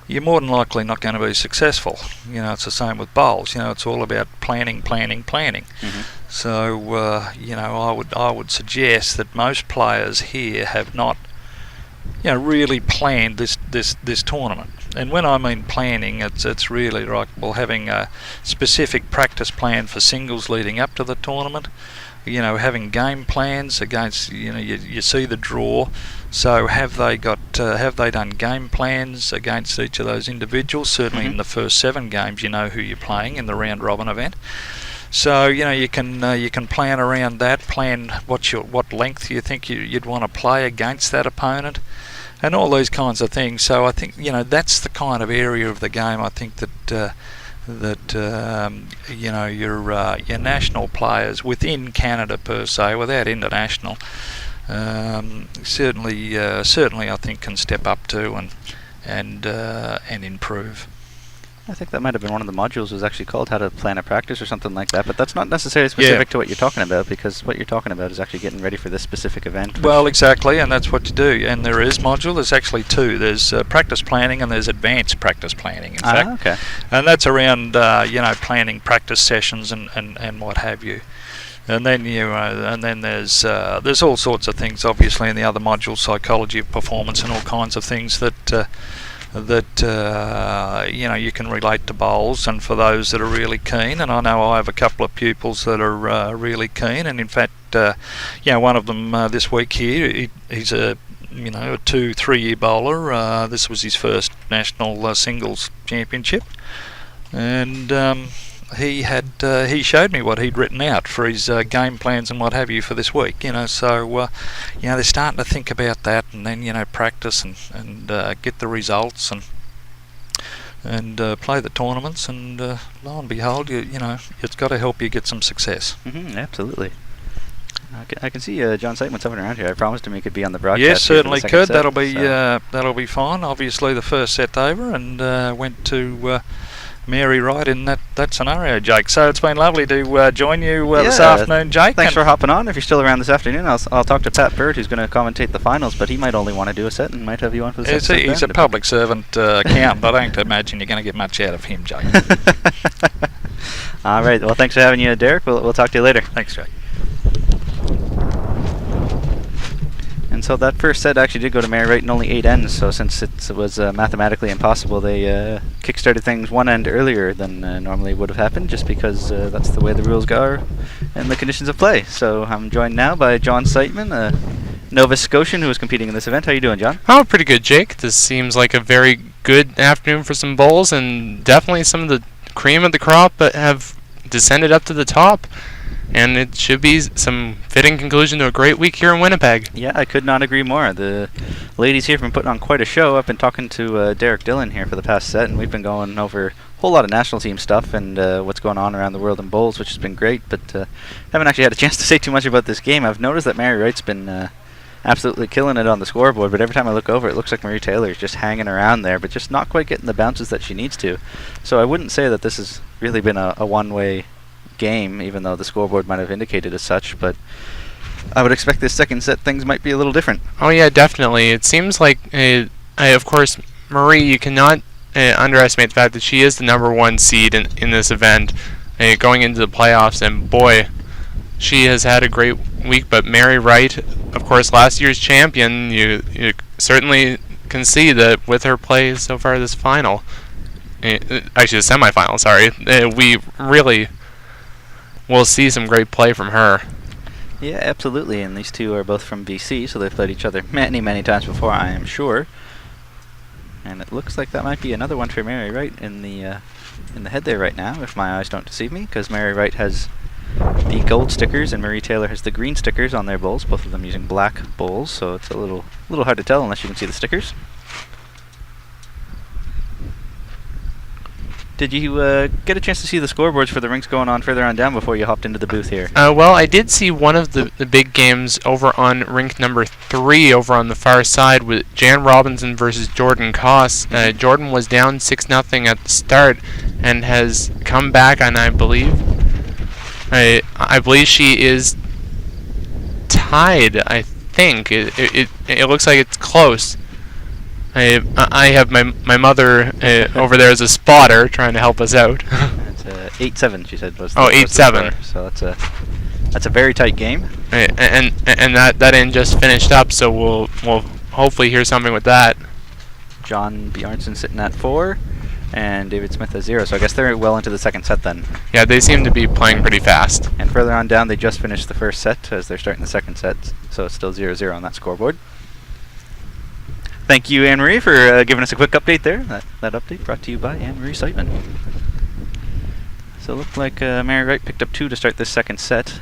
you're more than likely not going to be successful. You know, it's the same with bowls. You know, it's all about planning. So you know, I would suggest that most players here have not, you know, really planned this tournament. And when I mean planning, it's really like, well, having a specific practice plan for singles leading up to the tournament. You know, having game plans against, you know, you see the draw. So have they done game plans against each of those individuals? Certainly in the first 7 games, you know who you're playing in the round robin event. So you know, you can plan around that. Plan what length you think you'd want to play against that opponent, and all these kinds of things. So I think, you know, that's the kind of area of the game I think that you know, your national players within Canada per se, without international, certainly I think can step up to and improve. I think that might have been one of the modules was actually called How to Plan a Practice or something like that, but that's not necessarily specific to what you're talking about, because what you're talking about is actually getting ready for this specific event. Well, exactly, and that's what you do. And there is module. There's actually 2. There's practice planning and there's advanced practice planning, in fact. Okay. And that's around, you know, planning practice sessions and what have you. And then there's all sorts of things, obviously, in the other modules, psychology of performance and all kinds of things that you know, you can relate to bowls. And for those that are really keen, and I know I have a couple of pupils that are really keen, and in fact, you know, one of them this week here, he's a, you know, a 2-3 year bowler. This was his first national singles championship, and he showed me what he'd written out for his game plans and what have you for this week. You know, so you know, they're starting to think about that, and then, you know, practice and get the results and play the tournaments, and lo and behold, you know, it's got to help you get some success. Absolutely. I can see John Siteman's something around here. I promised him he could be on the broadcast. Yes, certainly could. Set, that'll be fine. Obviously, the first set over, and went to Mary Wright in that scenario, Jake. So it's been lovely to join you this Yeah, afternoon, Jake. Thanks and for hopping on. If you're still around this afternoon, I'll talk to Pat Bird, who's going to commentate the finals, but he might only want to do a set and might have you on for the second set. He's a public servant accountant. I don't imagine you're going to get much out of him, Jake. All right. Well, thanks for having you, Derek. We'll talk to you later. Thanks, Jake. And so that first set actually did go to Mary Wright in only 8 ends, so since it was mathematically impossible, they kick-started things 1 end earlier than normally would have happened, just because that's the way the rules go and the conditions of play. So I'm joined now by John Seitman, a Nova Scotian who is competing in this event. How you doing, John? Oh, pretty good, Jake. This seems like a very good afternoon for some bowls, and definitely some of the cream of the crop have descended up to the top. And it should be some fitting conclusion to a great week here in Winnipeg. Yeah, I could not agree more. The ladies here have been putting on quite a show. I've been talking to Derek Dillon here for the past set, and we've been going over a whole lot of national team stuff and what's going on around the world in bowls, which has been great. But haven't actually had a chance to say too much about this game. I've noticed that Mary Wright's been absolutely killing it on the scoreboard, but every time I look over, it looks like Marie Taylor's just hanging around there, but just not quite getting the bounces that she needs to. So I wouldn't say that this has really been a one-way game, even though the scoreboard might have indicated as such, but I would expect this second set things might be a little different. Oh yeah, definitely. It seems like, of course, Marie, you cannot underestimate the fact that she is the #1 seed in this event going into the playoffs, and boy, she has had a great week. But Mary Wright, of course, last year's champion, you certainly can see that with her play so far this final, actually the semifinal, sorry, we really we'll see some great play from her. Yeah, absolutely, and these two are both from BC, so they've played each other many, many times before, I am sure. And it looks like that might be another one for Mary Wright in the head there right now, if my eyes don't deceive me, because Mary Wright has the gold stickers and Marie Taylor has the green stickers on their bowls, both of them using black bowls, so it's a little hard to tell unless you can see the stickers. Did you get a chance to see the scoreboards for the rinks going on further on down before you hopped into the booth here? Well, I did see one of the big games over on rink number 3 over on the far side with Jan Robinson versus Jordan Koss. Jordan was down 6-0 at the start and has come back, and I believe she is tied. I think it looks like it's close. I have my mother over there as a spotter trying to help us out. It's 8-7, she said. Was 8-7. So that's a very tight game. And that end just finished up, so we'll hopefully hear something with that. John Bjornsson sitting at 4, and David Smith at 0. So I guess they're well into the second set then. Yeah, they seem to be playing pretty fast. And further on down, they just finished the first set as they're starting the second set, so it's still 0-0 on that scoreboard. Thank you, Anne-Marie, for giving us a quick update there. That update brought to you by Anne-Marie Seitman. So it looked like Mary Wright picked up 2 to start this second set.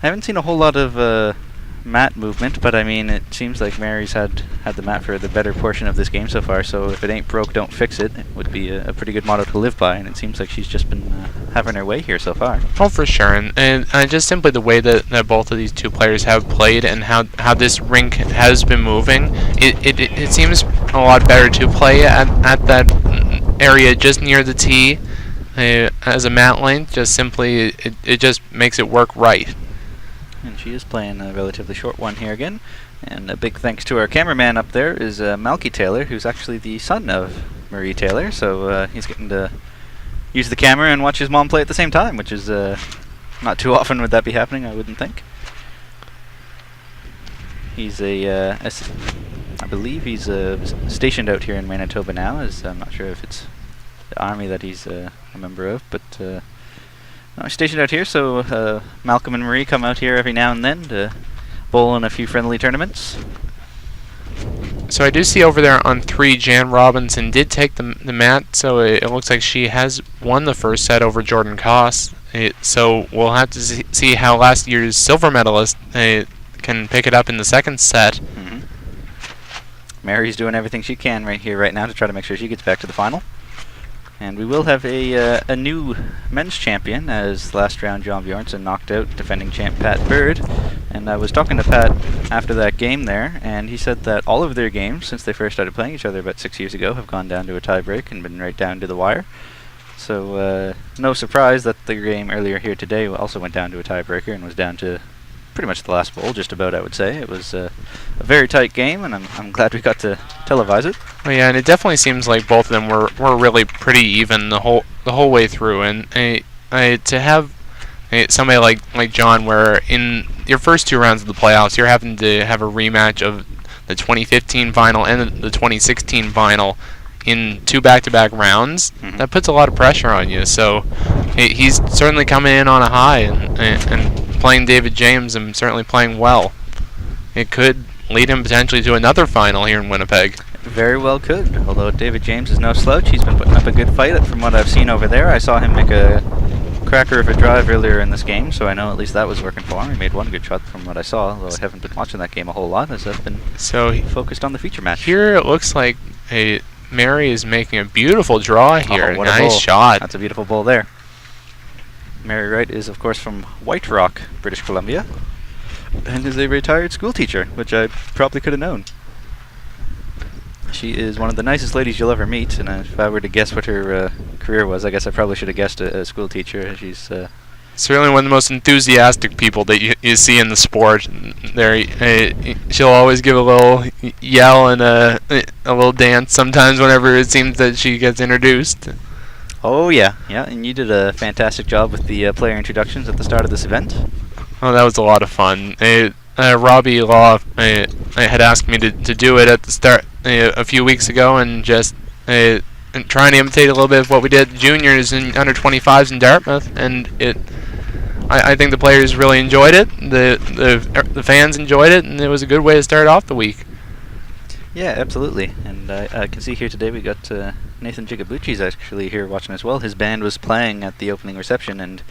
I haven't seen a whole lot of mat movement, but I mean, it seems like Mary's had the mat for the better portion of this game so far, so if it ain't broke, don't fix it. It would be a pretty good motto to live by, and it seems like she's just been having her way here so far. Oh, for sure, and just simply the way that both of these two players have played and how this rink has been moving, it seems a lot better to play at that area just near the tee as a mat length. Just simply, it just makes it work right. And she is playing a relatively short one here again. And a big thanks to our cameraman up there is Malky Taylor, who's actually the son of Marie Taylor. So he's getting to use the camera and watch his mom play at the same time, which is not too often would that be happening, I wouldn't think. He's I believe he's stationed out here in Manitoba now. I'm not sure if it's the army that he's a member of, but I'm stationed out here, so Malcolm and Marie come out here every now and then to bowl in a few friendly tournaments. So I do see over there on 3, Jan Robinson did take the mat, so it looks like she has won the first set over Jordan Koss. So we'll have to see how last year's silver medalist can pick it up in the second set. Mm-hmm. Mary's doing everything she can right now to try to make sure she gets back to the final. And we will have a new men's champion, as last round John Bjornsson knocked out defending champ Pat Bird, And I was talking to Pat after that game there, and he said that all of their games, since they first started playing each other about 6 years ago, have gone down to a tiebreak and been right down to the wire. So no surprise that the game earlier here today also went down to a tiebreaker and was down to pretty much the last bowl, just about, I would say. It was a very tight game, and I'm glad we got to televise it. Oh yeah, and it definitely seems like both of them were really pretty even the whole way through. And to have somebody like John, where in your first 2 rounds of the playoffs, you're having to have a rematch of the 2015 final and the 2016 final in 2 back-to-back rounds. That puts a lot of pressure on you. So he's certainly coming in on a high and playing David James and certainly playing well. It could lead him potentially to another final here in Winnipeg. Very well could, although David James is no slouch. He's been putting up a good fight from what I've seen over there. I saw him make a cracker of a drive earlier in this game, so I know at least that was working for him. He made one good shot from what I saw, although I haven't been watching that game a whole lot as I've been focused on the feature match. Here it looks like Mary is making a beautiful draw here. What nice shot. That's a beautiful bowl there. Mary Wright is, of course, from White Rock, British Columbia, and is a retired school teacher, which I probably could have known. She is one of the nicest ladies you'll ever meet, and if I were to guess what her career was, I guess I probably should have guessed a school teacher. She's certainly one of the most enthusiastic people that you see in the sport. She'll always give a little yell and a little dance sometimes whenever it seems that she gets introduced. Oh yeah, and you did a fantastic job with the player introductions at the start of this event. Oh, that was a lot of fun. Robbie Law had asked me to do it at the start a few weeks ago, and just trying to imitate a little bit of what we did juniors and under 25s in Dartmouth, and I think the players really enjoyed it. The fans enjoyed it, and it was a good way to start off the week. Yeah, absolutely. And I can see here today we got Nathan Gigabucci's actually here watching as well. His band was playing at the opening reception, and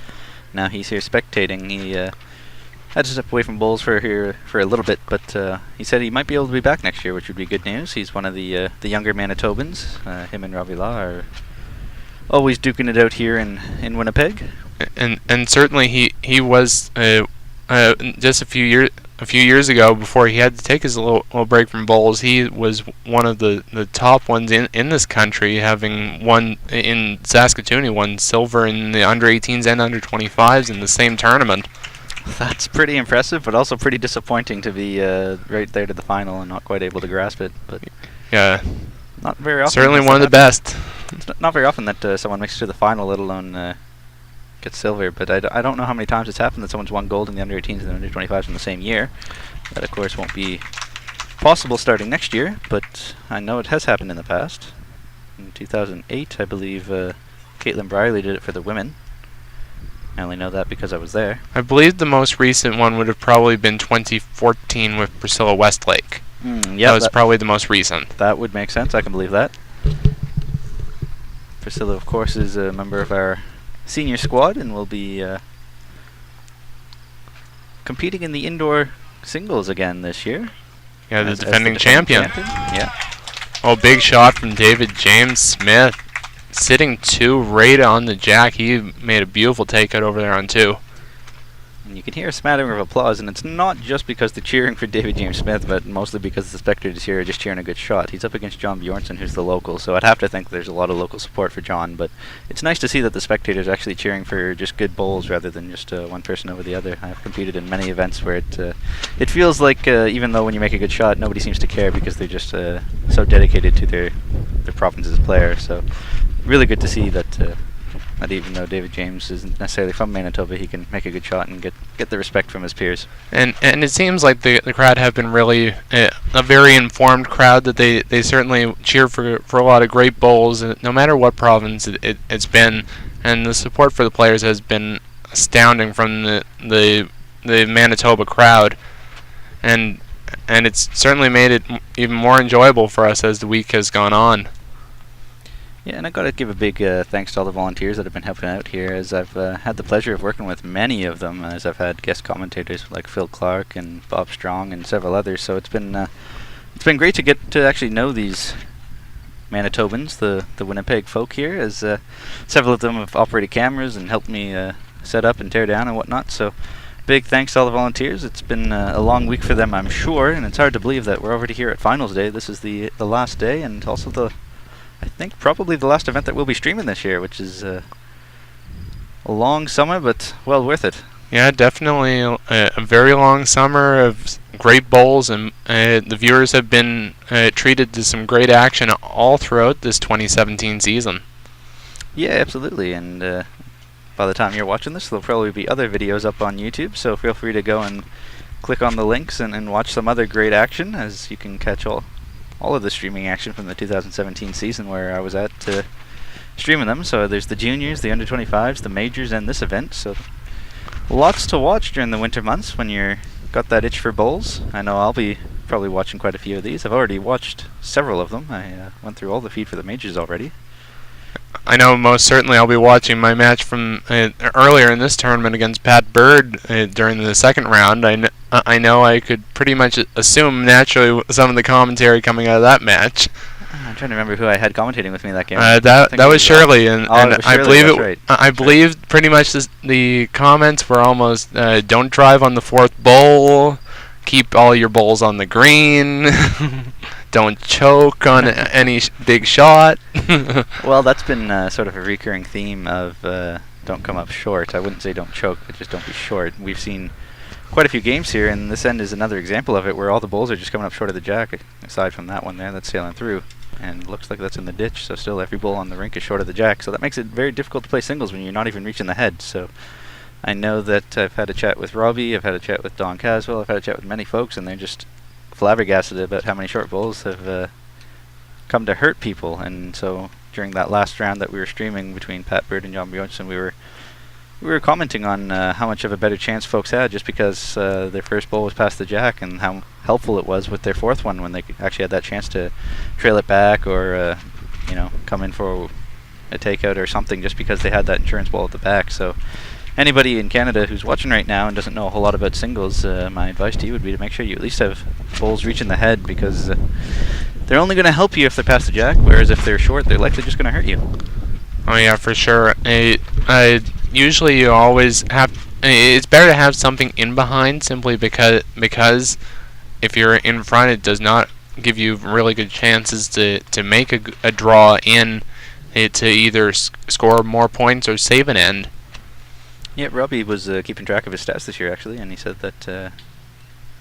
now he's here spectating. He had to step away from bowls for a little bit, but he said he might be able to be back next year, which would be good news. He's one of the younger Manitobans. Him and Robbie Law are always duking it out here in Winnipeg. And certainly he was just a few years ago, before he had to take his little break from bowls, he was one of the top ones in this country, having won in Saskatoon. He won silver in the under 18s and under 25s in the same tournament. That's pretty impressive, but also pretty disappointing to be right there to the final and not quite able to grasp it. But yeah, not very often. Certainly one of the best. It's not very often that someone makes it to the final, let alone gets silver. But I don't know how many times it's happened that someone's won gold in the under 18s and the under 25s in the same year. That, of course, won't be possible starting next year, but I know it has happened in the past. In 2008, I believe Caitlin Briley did it for the women. I only know that because I was there. I believe the most recent one would have probably been 2014 with Priscilla Westlake. Yeah, that was probably the most recent. That would make sense. I can believe that. Priscilla, of course, is a member of our senior squad and will be competing in the indoor singles again this year. Yeah, the defending champion. Yeah. Oh, big shot from David James Smith. Sitting 2 right on the jack. He made a beautiful takeout over there on 2. And you can hear a smattering of applause, and it's not just because they're cheering for David James Smith, but mostly because the spectators here are just cheering a good shot. He's up against John Bjornsson, who's the local, so I'd have to think there's a lot of local support for John, but it's nice to see that the spectators are actually cheering for just good bowls rather than just one person over the other. I've competed in many events where it feels like even though when you make a good shot, nobody seems to care because they're just so dedicated to their province's player. So really good to see that even though David James isn't necessarily from Manitoba, he can make a good shot and get the respect from his peers. And it seems like the crowd have been really a very informed crowd, that they certainly cheer for a lot of great bowls, no matter what province it's been. And the support for the players has been astounding from the Manitoba crowd. And it's certainly made it even more enjoyable for us as the week has gone on. Yeah, and I've got to give a big thanks to all the volunteers that have been helping out here, as I've had the pleasure of working with many of them, as I've had guest commentators like Phil Clark and Bob Strong and several others. So it's been great to get to actually know these Manitobans, the Winnipeg folk here, as several of them have operated cameras and helped me set up and tear down and whatnot. So big thanks to all the volunteers. It's been a long week for them, I'm sure, and it's hard to believe that we're already here at finals day. This is the last day, and also I think probably the last event that we'll be streaming this year, which is a long summer, but well worth it. Yeah, definitely a very long summer of great bowls, and the viewers have been treated to some great action all throughout this 2017 season. Yeah, absolutely, and by the time you're watching this, there'll probably be other videos up on YouTube, so feel free to go and click on the links and watch some other great action, as you can catch all of the streaming action from the 2017 season where I was at streaming them. So there's the juniors, the under-25s, the majors, and this event, so lots to watch during the winter months when you're got that itch for bowls. I know I'll be probably watching quite a few of these. I've already watched several of them. I went through all the feed for the majors already. I know most certainly I'll be watching my match from earlier in this tournament against Pat Bird during the second round. I know I could pretty much assume naturally some of the commentary coming out of that match. I'm trying to remember who I had commentating with me that game. That was Shirley, and I believe right. I believe pretty much the comments were almost don't drive on the fourth bowl, keep all your bowls on the green, don't choke on any big shot. Well, that's been sort of a recurring theme of don't come up short. I wouldn't say don't choke, but just don't be short. We've seen quite a few games here, and this end is another example of it, where all the bowls are just coming up short of the jack, aside from that one there that's sailing through. And looks like that's in the ditch, so still every bowl on the rink is short of the jack. So that makes it very difficult to play singles when you're not even reaching the head. So I know that I've had a chat with Robbie, I've had a chat with Don Caswell, I've had a chat with many folks, and they're just flabbergasted about how many short bowls have come to hurt people. And so during that last round that we were streaming between Pat Bird and Jan Bjornsson, we were commenting on how much of a better chance folks had just because their first bowl was past the jack, and how helpful it was with their fourth one when they actually had that chance to trail it back or come in for a takeout or something, just because they had that insurance bowl at the back. So anybody in Canada who's watching right now and doesn't know a whole lot about singles, my advice to you would be to make sure you at least have bowls reaching the head, because they're only going to help you if they're past the jack, whereas if they're short, they're likely just going to hurt you. Oh yeah, for sure. Usually you always have, it's better to have something in behind, simply because if you're in front, it does not give you really good chances to make a draw in it, to either score more points or save an end. Yeah, Robbie was keeping track of his stats this year, actually, and he said that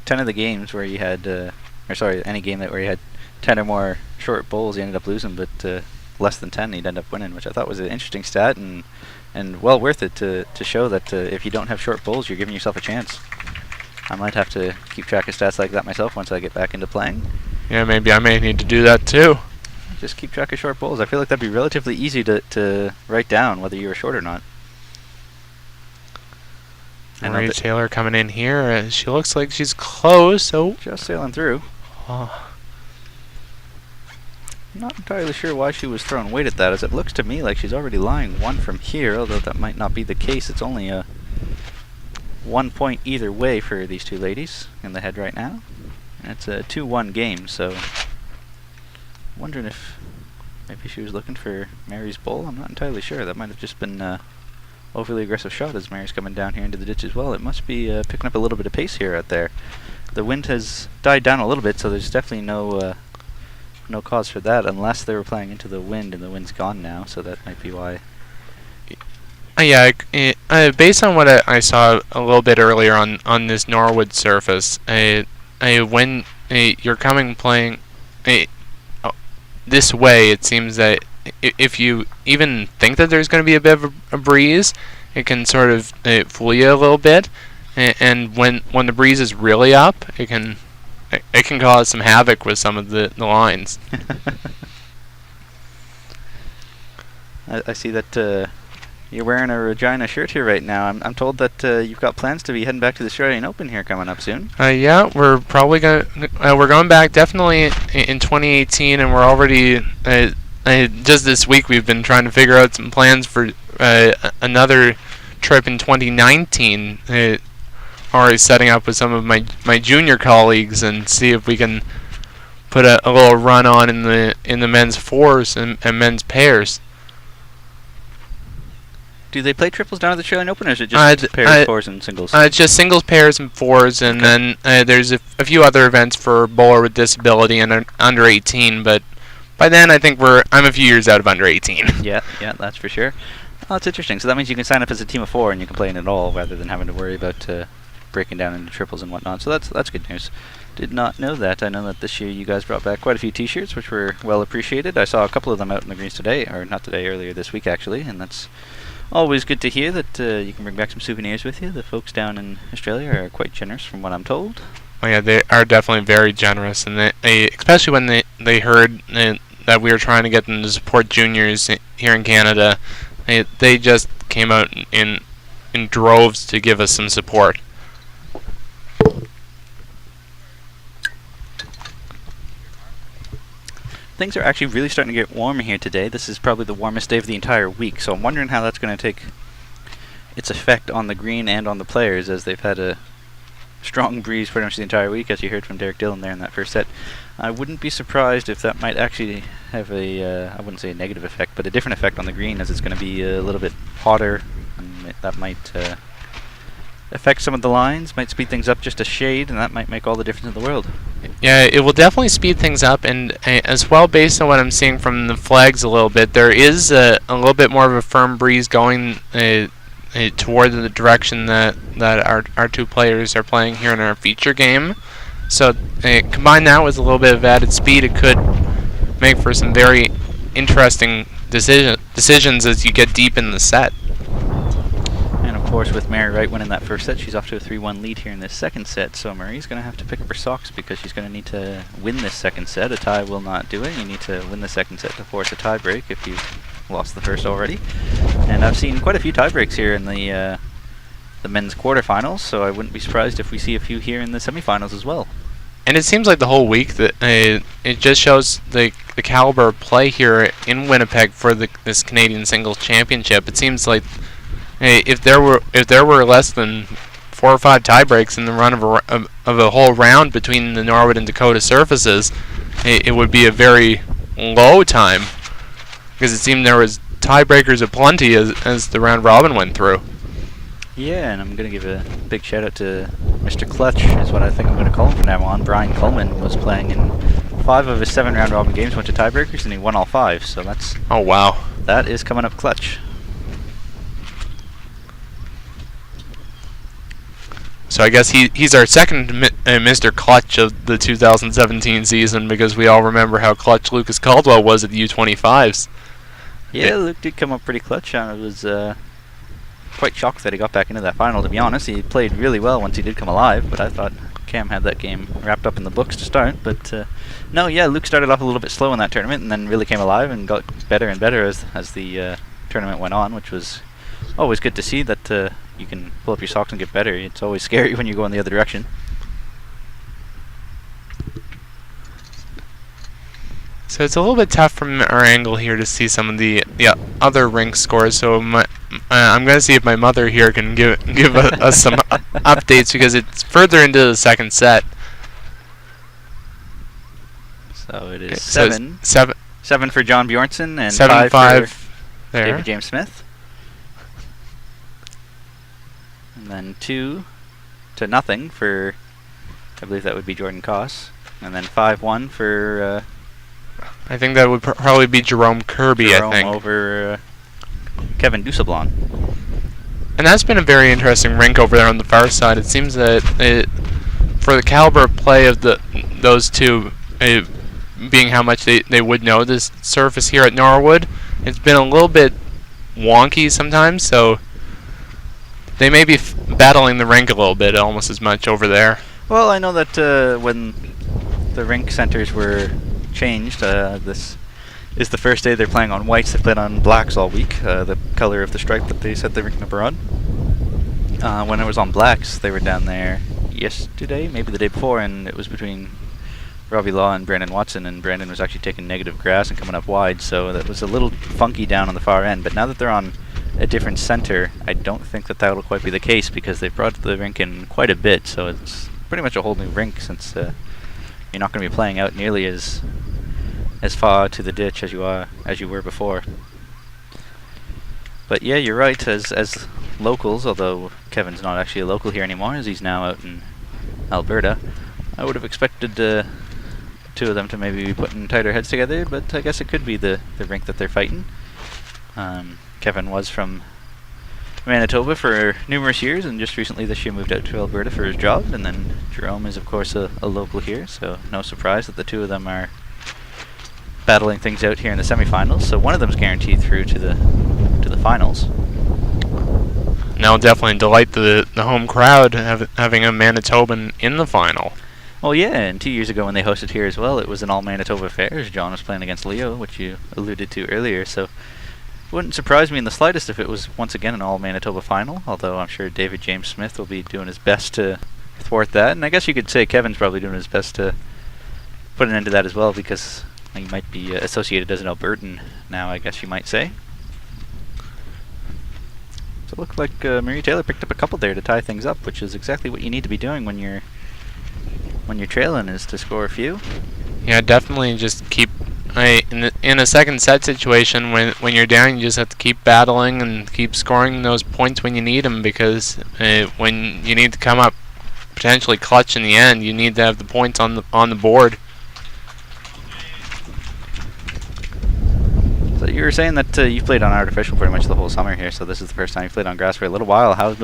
10 of the games where he had, any game where he had 10 or more short bowls, he ended up losing, but less than 10 he'd end up winning, which I thought was an interesting stat, and well worth it to show that if you don't have short bowls, you're giving yourself a chance. I might have to keep track of stats like that myself once I get back into playing. Yeah, maybe I may need to do that too. Just keep track of short bowls. I feel like that'd be relatively easy to write down whether you were short or not. Marie Taylor coming in here. She looks like she's close. Oh, just sailing through. Oh. I'm not entirely sure why she was throwing weight at that, as it looks to me like she's already lying one from here, although that might not be the case. It's only a 1 point either way for these two ladies in the head right now. And it's a 2-1 game, so I'm wondering if maybe she was looking for Mary's bowl. I'm not entirely sure. That might have just been overly aggressive shot as Mary's coming down here into the ditch as well. It must be picking up a little bit of pace here out there. The wind has died down a little bit, so there's definitely no cause for that, unless they were playing into the wind, and the wind's gone now, so that might be why. Yeah, based on what I saw a little bit earlier on this Norwood surface, when you're playing this way, it seems that if you even think that there's going to be a bit of a breeze, it can sort of fool you a little bit, and when the breeze is really up, it can cause some havoc with some of the lines. I see that you're wearing a Regina shirt here right now. I'm told that you've got plans to be heading back to the Australian Open here coming up soon. Yeah, we're probably we're going back definitely in 2018, and we're already just this week we've been trying to figure out some plans for another trip in 2019. Already setting up with some of my junior colleagues and see if we can put a little run on in the men's fours and men's pairs. Do they play triples down at the Australian Open, or is it just pairs, fours, and singles? It's just singles, pairs, and fours, and then there's a few other events for bowler with disability and under 18. But by then, I think I'm a few years out of under 18. Yeah, that's for sure. Oh, that's interesting. So that means you can sign up as a team of 4 and you can play in it all, rather than having to worry about breaking down into triples and whatnot. So that's good news. Did not know that. I know that this year you guys brought back quite a few T-shirts, which were well appreciated. I saw a couple of them out in the greens today, or not today, earlier this week actually, and that's always good to hear that you can bring back some souvenirs with you. The folks down in Australia are quite generous, from what I'm told. Oh yeah, they are definitely very generous, and they especially when they heard that we were trying to get them to support juniors here in Canada, they just came out in droves to give us some support. Things are actually really starting to get warmer here today. This is probably the warmest day of the entire week, so I'm wondering how that's going to take its effect on the green and on the players, as they've had a strong breeze pretty much the entire week, as you heard from Derek Dillon there in that first set. I wouldn't be surprised if that might actually have I wouldn't say a negative effect, but a different effect on the green, as it's going to be a little bit hotter, and that might affect some of the lines, might speed things up just a shade, and that might make all the difference in the world. Yeah, it will definitely speed things up, and as well, based on what I'm seeing from the flags a little bit, there is a little bit more of a firm breeze going toward the direction that our two players are playing here in our feature game. So combine that with a little bit of added speed, it could make for some very interesting decisions as you get deep in the set. And of course, with Mary Wright winning that first set, she's off to a 3-1 lead here in this second set. So Marie's going to have to pick up her socks, because she's going to need to win this second set. A tie will not do it. You need to win the second set to force a tie break if you've lost the first already. And I've seen quite a few tie breaks here in the men's quarterfinals, so I wouldn't be surprised if we see a few here in the semifinals as well. And it seems like the whole week that it just shows the caliber of play here in Winnipeg for this Canadian Singles Championship. It seems like if there were less than 4 or 5 tie breaks in the run of a whole round between the Norwood and Dakota surfaces, it would be a very low time, because it seemed there was tiebreakers aplenty as the round robin went through. Yeah, and I'm going to give a big shout out to Mr. Clutch, is what I think I'm going to call him from now on. Brian Coleman was playing in 5 of his 7 round robin games, went to tiebreakers, and he won all 5. So that's... Oh, wow. That is coming up clutch. So I guess he's our second Mr. Clutch of the 2017 season, because we all remember how clutch Lucas Caldwell was at the U25s. Yeah, Luke did come up pretty clutch. I was quite shocked that he got back into that final, to be honest. He played really well once he did come alive, but I thought Cam had that game wrapped up in the books to start. But no, yeah, Luke started off a little bit slow in that tournament, and then really came alive and got better and better as the tournament went on, which was always good to see, that you can pull up your socks and get better. It's always scary when you go in the other direction. So it's a little bit tough from our angle here to see some of the other rink scores. So I'm going to see if my mother here can give us some updates, because it's further into the second set. So it is okay, 7 for John Bjornsson and 7-5 for there. David James Smith. And then 2-0 for, I believe that would be Jordan Koss. And then 5-1 for... I think that would probably be Jerome Kirby, Jerome I think. over Kevin Dusablon. And that's been a very interesting rink over there on the far side. It seems that for the caliber of play of those two, being how much they would know this surface here at Norwood, it's been a little bit wonky sometimes, so they may be battling the rink a little bit almost as much over there. Well, I know that when the rink centers were changed, this is the first day they're playing on whites. They played on blacks all week, the color of the stripe that they set the rink number on. When it was on blacks, they were down there yesterday, maybe the day before, and it was between Robbie Law and Brandon Watson, and Brandon was actually taking negative grass and coming up wide, so that was a little funky down on the far end. But now that they're on a different center, I don't think that will quite be the case, because they've brought the rink in quite a bit, so it's pretty much a whole new rink, since you're not going to be playing out nearly as far to the ditch as you were before. But yeah, you're right. As locals, although Kevin's not actually a local here anymore, as he's now out in Alberta, I would have expected two of them to maybe be putting tighter heads together. But I guess it could be the rink that they're fighting. Kevin was from Manitoba for numerous years, and just recently this year moved out to Alberta for his job. And then Jerome is, of course, a local here, so no surprise that the two of them are battling things out here in the semifinals. So one of them's guaranteed through to the finals. And that'll definitely delight the home crowd having a Manitoban in the final. Well, yeah, and 2 years ago when they hosted here as well, it was an all-Manitoba affair, as John was playing against Leo, which you alluded to earlier. So it wouldn't surprise me in the slightest if it was once again an all-Manitoba final, although I'm sure David James Smith will be doing his best to thwart that. And I guess you could say Kevin's probably doing his best to put an end to that as well, because he might be associated as an Albertan now, I guess you might say. So it looked like Marie Taylor picked up a couple there to tie things up, which is exactly what you need to be doing when you're trailing, is to score a few. Yeah, definitely just keep in a second set situation when you're down, you just have to keep battling and keep scoring those points when you need them, because when you need to come up potentially clutch in the end, you need to have the points on the board. So you were saying that you've played on artificial pretty much the whole summer here, so this is the first time you've played on grass for a little while. How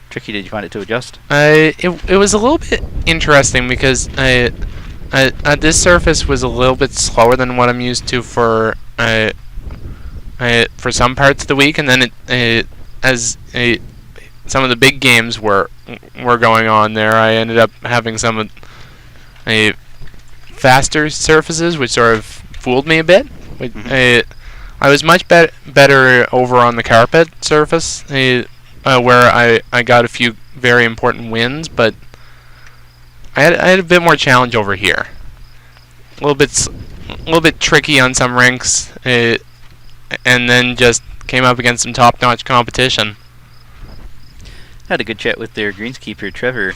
tricky did you find it to adjust? It was a little bit interesting because this surface was a little bit slower than what I'm used to for some parts of the week, and then some of the big games were going on there, I ended up having some faster surfaces, which sort of fooled me a bit. I was much better over on the carpet surface, where I got a few very important wins, but I had a bit more challenge over here. A little bit tricky on some rinks, and then just came up against some top-notch competition. Had a good chat with their greenskeeper Trevor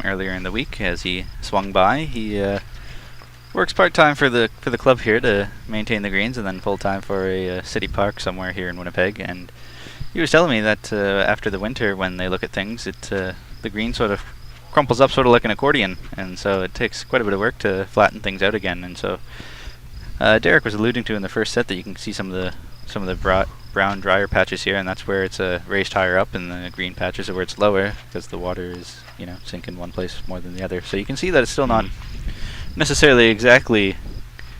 earlier in the week as he swung by. He works part-time for the club here to maintain the greens, and then full-time for a city park somewhere here in Winnipeg. And he was telling me that after the winter, when they look at things, the green sort of crumples up sort of like an accordion, and so it takes quite a bit of work to flatten things out again. And so Derek was alluding to in the first set that you can see some of the brown drier patches here, and that's where it's raised higher up, and the green patches are where it's lower because the water is sinking one place more than the other. So you can see that it's still not necessarily exactly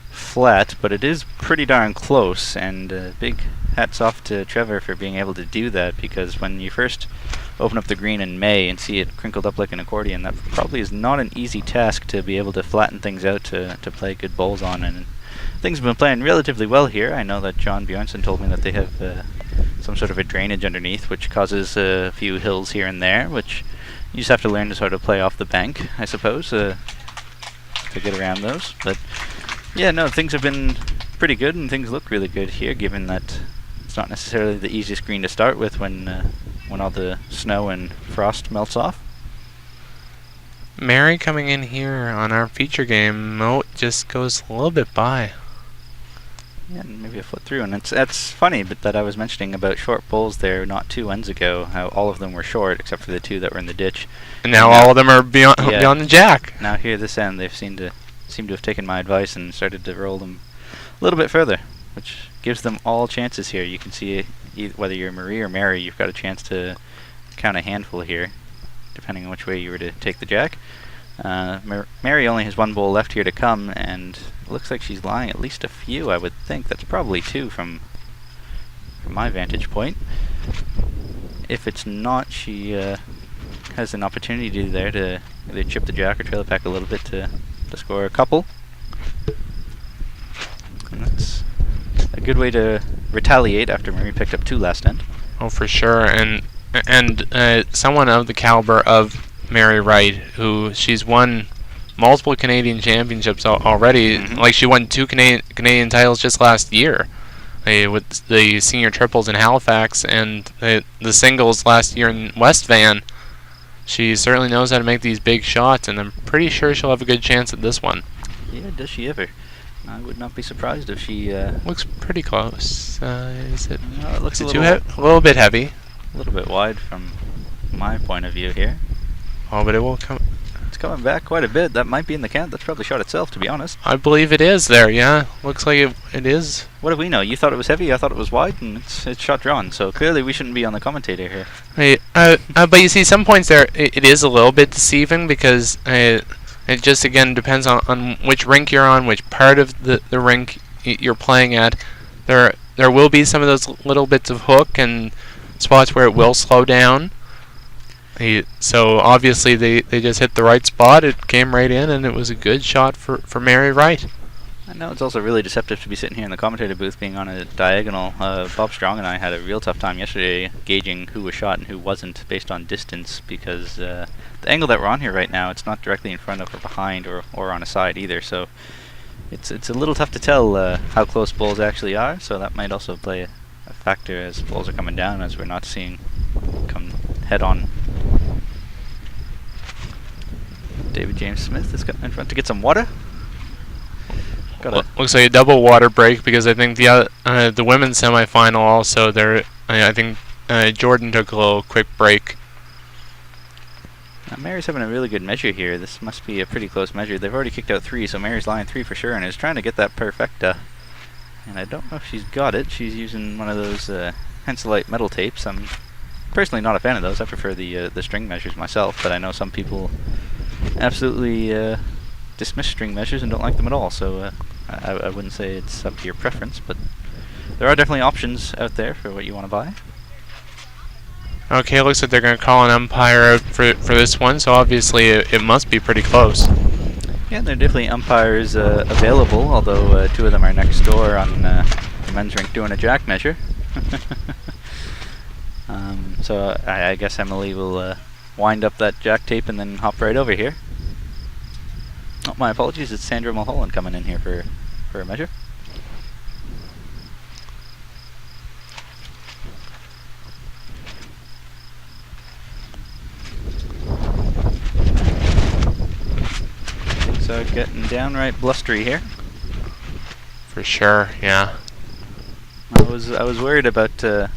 flat, but it is pretty darn close, and big hats off to Trevor for being able to do that, because when you first open up the green in May and see it crinkled up like an accordion, that probably is not an easy task to be able to flatten things out to play good bowls on. And things have been playing relatively well here. I know that John Bjornsson told me that they have some sort of a drainage underneath, which causes a few hills here and there, which you just have to learn to sort of play off the bank, I suppose, to get around those. But yeah, no, things have been pretty good, and things look really good here, given that it's not necessarily the easiest green to start with when all the snow and frost melts off. Mary coming in here on our feature game, Moat just goes a little bit by. Yeah, and maybe a foot through, and that's funny, but that I was mentioning about short bowls there not 2 ends ago, how all of them were short except for the 2 that were in the ditch. And now all of them are beyond the jack. Now here this end, they've seemed to have taken my advice and started to roll them a little bit further, which gives them all chances here. You can see whether you're Marie or Mary, you've got a chance to count a handful here, depending on which way you were to take the jack. Mary only has 1 bowl left here to come, and it looks like she's lying at least a few, I would think. That's probably 2 from my vantage point. If it's not, she has an opportunity there to either chip the jack or trail it back a little bit to score a couple. And that's a good way to retaliate after Marie picked up 2 last end. Oh, for sure. And someone of the caliber of Mary Wright, who she's won multiple Canadian championships already. Mm-hmm. Like, she won 2 Canadian titles just last year, with the senior triples in Halifax and the singles last year in West Van. She certainly knows how to make these big shots, and I'm pretty sure she'll have a good chance at this one. Yeah, does she ever? I would not be surprised if she. Looks pretty close. Is it? Well, it looks Is a it little, a little bit heavy? a little bit wide from my point of view here. Oh, but it will come. It's coming back quite a bit. That might be in the count. That's probably shot itself, to be honest. I believe it is there. Yeah, looks like it is. What do we know? You thought it was heavy. I thought it was wide, and it's shot drawn. So clearly, we shouldn't be on the commentator here. Hey, but you see, some points there, it is a little bit deceiving because it just again depends on which rink you're on, which part of the rink you're playing at. There will be some of those little bits of hook and spots where it will slow down. So obviously they just hit the right spot. It came right in, and it was a good shot for Mary Wright. I know it's also really deceptive to be sitting here in the commentator booth being on a diagonal. Bob Strong and I had a real tough time yesterday gauging who was shot and who wasn't based on distance, because the angle that we're on here right now, it's not directly in front of or behind or on a side either, so it's a little tough to tell how close balls actually are, so that might also play a factor as balls are coming down, as we're not seeing come head on. David James Smith is in front to get some water. Looks like a double water break, because I think the women's semifinal also there. I think Jordan took a little quick break. Now Mary's having a really good measure here. This must be a pretty close measure. They've already kicked out 3, so Mary's line 3 for sure, and is trying to get that perfecta. And I don't know if she's got it. She's using one of those Henselite metal tapes. I'm personally not a fan of those. I prefer the string measures myself, but I know some people absolutely dismiss string measures and don't like them at all, so I wouldn't say it's up to your preference, but there are definitely options out there for what you want to buy. Okay, looks like they're going to call an umpire out for this one, so obviously it must be pretty close. Yeah, there are definitely umpires available, although 2 of them are next door on the men's rink doing a jack measure. So I guess Emily will wind up that jack tape and then hop right over here. Oh, my apologies, it's Sandra Mulholland coming in here for a measure. Things are getting downright blustery here. For sure, yeah. I was worried about the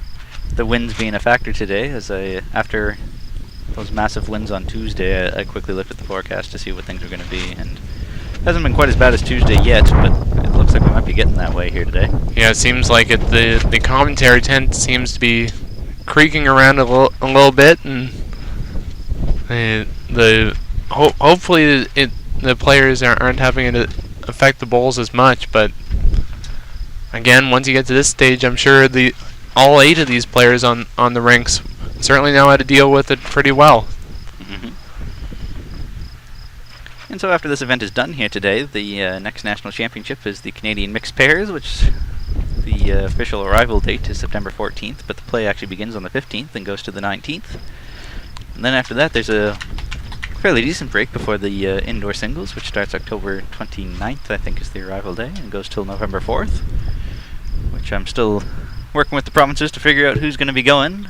winds being a factor today, as after those massive winds on Tuesday, I quickly looked at the forecast to see what things were going to be, and it hasn't been quite as bad as Tuesday yet, but it looks like we might be getting that way here today. Yeah, it seems like it. The commentary tent seems to be creaking around a little bit, and hopefully the players aren't having it affect the bowls as much. But again, once you get to this stage, I'm sure all 8 of these players on the rinks certainly know how to deal with it pretty well. Mm-hmm. And so after this event is done here today, the next national championship is the Canadian Mixed Pairs, which the official arrival date is September 14th, but the play actually begins on the 15th and goes to the 19th. And then after that, there's a fairly decent break before the indoor singles, which starts October 29th, I think is the arrival day, and goes till November 4th, which I'm still working with the provinces to figure out who's going to be going.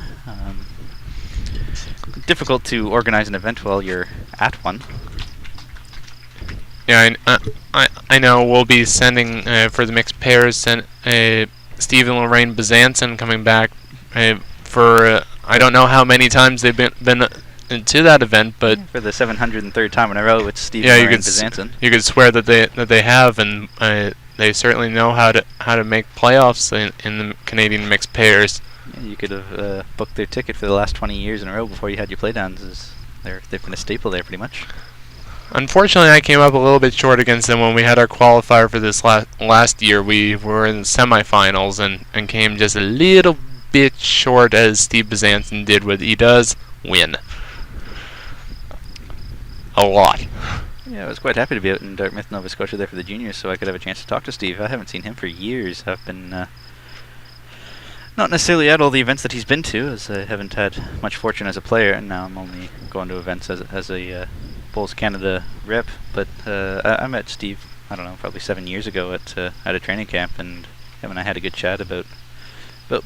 Difficult to organize an event while you're at one. Yeah, I know we'll be sending for the mixed pairs. Steve and Lorraine Bazanson coming back for I don't know how many times they've been to that event, but for the 703rd time in a row, it's Steve and Lorraine Bazanson. You could swear that they have, and they certainly know how to make playoffs in the Canadian mixed pairs. Yeah, you could have booked their ticket for the last 20 years in a row before you had your playdowns. They've been a staple there pretty much. Unfortunately, I came up a little bit short against them when we had our qualifier for this last year. We were in the semifinals and came just a little bit short, as Steve Bazanson did what he does, win. A lot. Yeah, I was quite happy to be out in Dartmouth, Nova Scotia there for the juniors, so I could have a chance to talk to Steve. I haven't seen him for years. I've been not necessarily at all the events that he's been to, as I haven't had much fortune as a player, and now I'm only going to events as a Bowls Canada rep. But I met Steve, I don't know, probably 7 years ago at a training camp, and him and I had a good chat about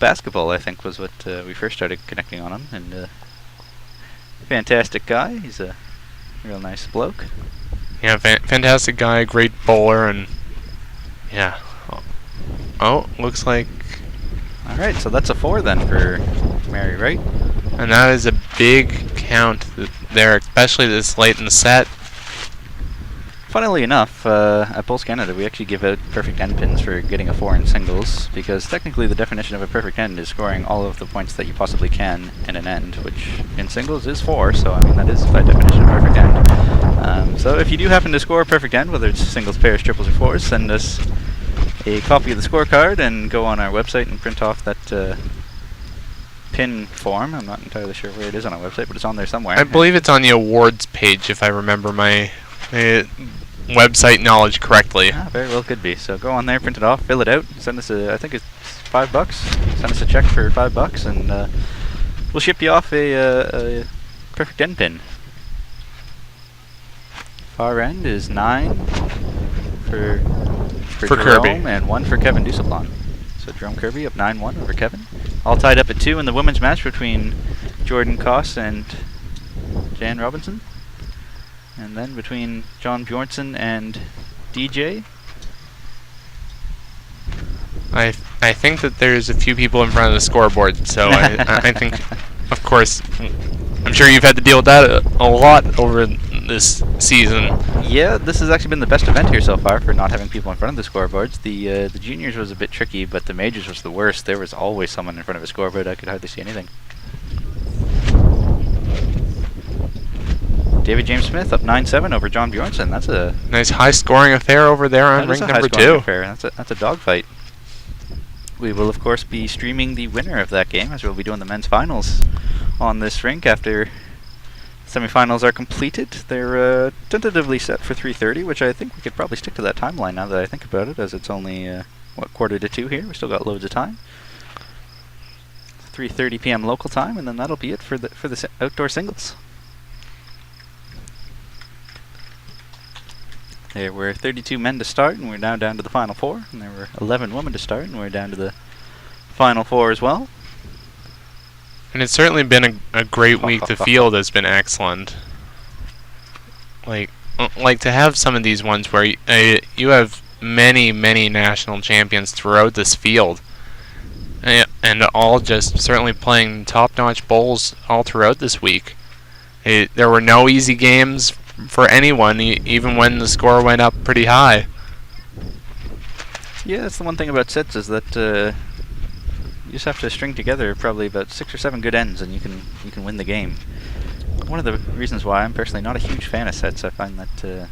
basketball. I think was what we first started connecting on him, and fantastic guy. He's a real nice bloke. Yeah, fantastic guy, great bowler, and Yeah. Oh, looks like... All right, so that's a 4 then for Mary Wright. And that is a big count there, especially this late in the set. Funnily enough, at Pulse Canada, we actually give out perfect end pins for getting a 4 in singles, because technically the definition of a perfect end is scoring all of the points that you possibly can in an end, which in singles is 4, so I mean that is by definition a perfect end. So if you do happen to score a perfect end, whether it's singles, pairs, triples, or 4s, send us a copy of the scorecard and go on our website and print off that pin form. I'm not entirely sure where it is on our website, but it's on there somewhere. I believe it's on the awards page, if I remember my website knowledge correctly. Very well could be. So go on there, print it off, fill it out, send us I think it's $5. Send us a check for $5, and we'll ship you off a perfect end pin. Far end is 9 for For Kirby. Jerome and 1 for Kevin Dusaplon. So Jerome Kirby up 9-1 over Kevin. All tied up at 2 in the women's match between Jordan Koss and Jan Robinson. And then between John Bjornsson and DJ. I think that there's a few people in front of the scoreboard, so I think, of course, I'm sure you've had to deal with that a lot over this season. Yeah, this has actually been the best event here so far for not having people in front of the scoreboards. The juniors was a bit tricky, but the majors was the worst. There was always someone in front of a scoreboard. I could hardly see anything. David James Smith up 9-7 over John Bjornsson. That's a nice high-scoring affair over there on ring number 2. That's a dogfight. We will, of course, be streaming the winner of that game, as we'll be doing the men's finals on this rink after semifinals are completed. They're tentatively set for 3:30, which I think we could probably stick to that timeline now that I think about it, as it's only, quarter to 2 here. We still got loads of time. 3:30 p.m. local time, and then that'll be it for the outdoor singles. There were 32 men to start, and we're now down to the final 4. And there were 11 women to start, and we're down to the final 4 as well. And it's certainly been a great week. The field has been excellent. Like to have some of these ones where you have many national champions throughout this field, and all just certainly playing top-notch bowls all throughout this week. There were no easy games for anyone, even when the score went up pretty high. Yeah, that's the one thing about sets, is that you just have to string together probably about 6 or 7 good ends, and you can win the game. One of the reasons why I'm personally not a huge fan of sets, I find that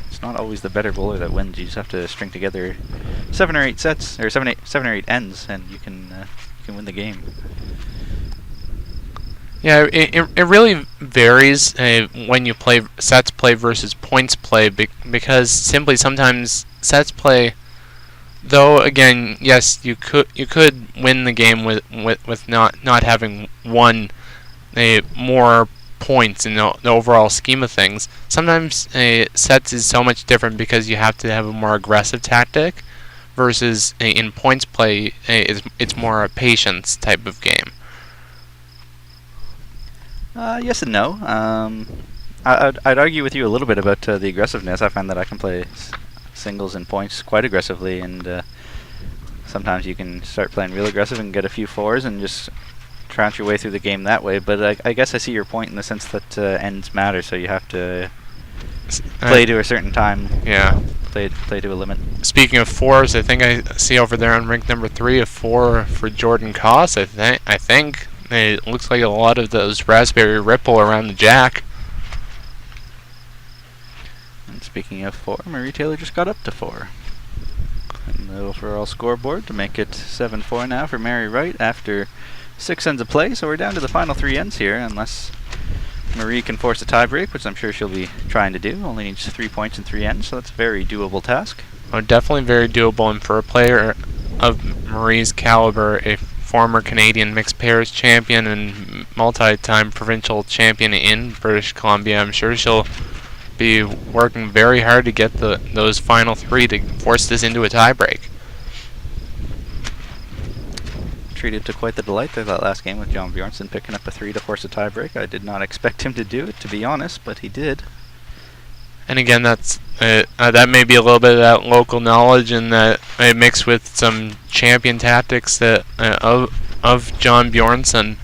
it's not always the better bowler that wins. You just have to string together 7 or 8 sets, or 7 or 8 ends, and you can win the game. Yeah, it really varies when you play sets play versus points play, because simply sometimes sets play, though again, yes, you could win the game with not having won more points in the overall scheme of things. Sometimes sets is so much different because you have to have a more aggressive tactic, versus in points play it's more a patience type of game. Yes and no. I'd argue with you a little bit about the aggressiveness. I find that I can play singles and points quite aggressively, and sometimes you can start playing real aggressive and get a few 4s and just trounce your way through the game that way. But I guess I see your point in the sense that ends matter, so you have to play to a certain time. Yeah. Play to a limit. Speaking of 4s, I think I see over there on rink number 3 a 4 for Jordan Koss. I think. It looks like a lot of those raspberry ripple around the jack. And speaking of 4, Marie Taylor just got up to 4. And the overall scoreboard to make it 7-4 now for Mary Wright after 6 ends of play. So we're down to the final 3 ends here, unless Marie can force a tiebreak, which I'm sure she'll be trying to do. Only needs 3 points in 3 ends, so that's a very doable task. Oh, definitely very doable, and for a player of Marie's caliber, a former Canadian mixed pairs champion and multi-time provincial champion in British Columbia, I'm sure she'll be working very hard to get those final 3 to force this into a tiebreak. Treated to quite the delight there that last game with John Bjornsson picking up a 3 to force a tiebreak. I did not expect him to do it, to be honest, but he did. And again, that may be a little bit of that local knowledge, and that mixed with some champion tactics that of John Bjornsson.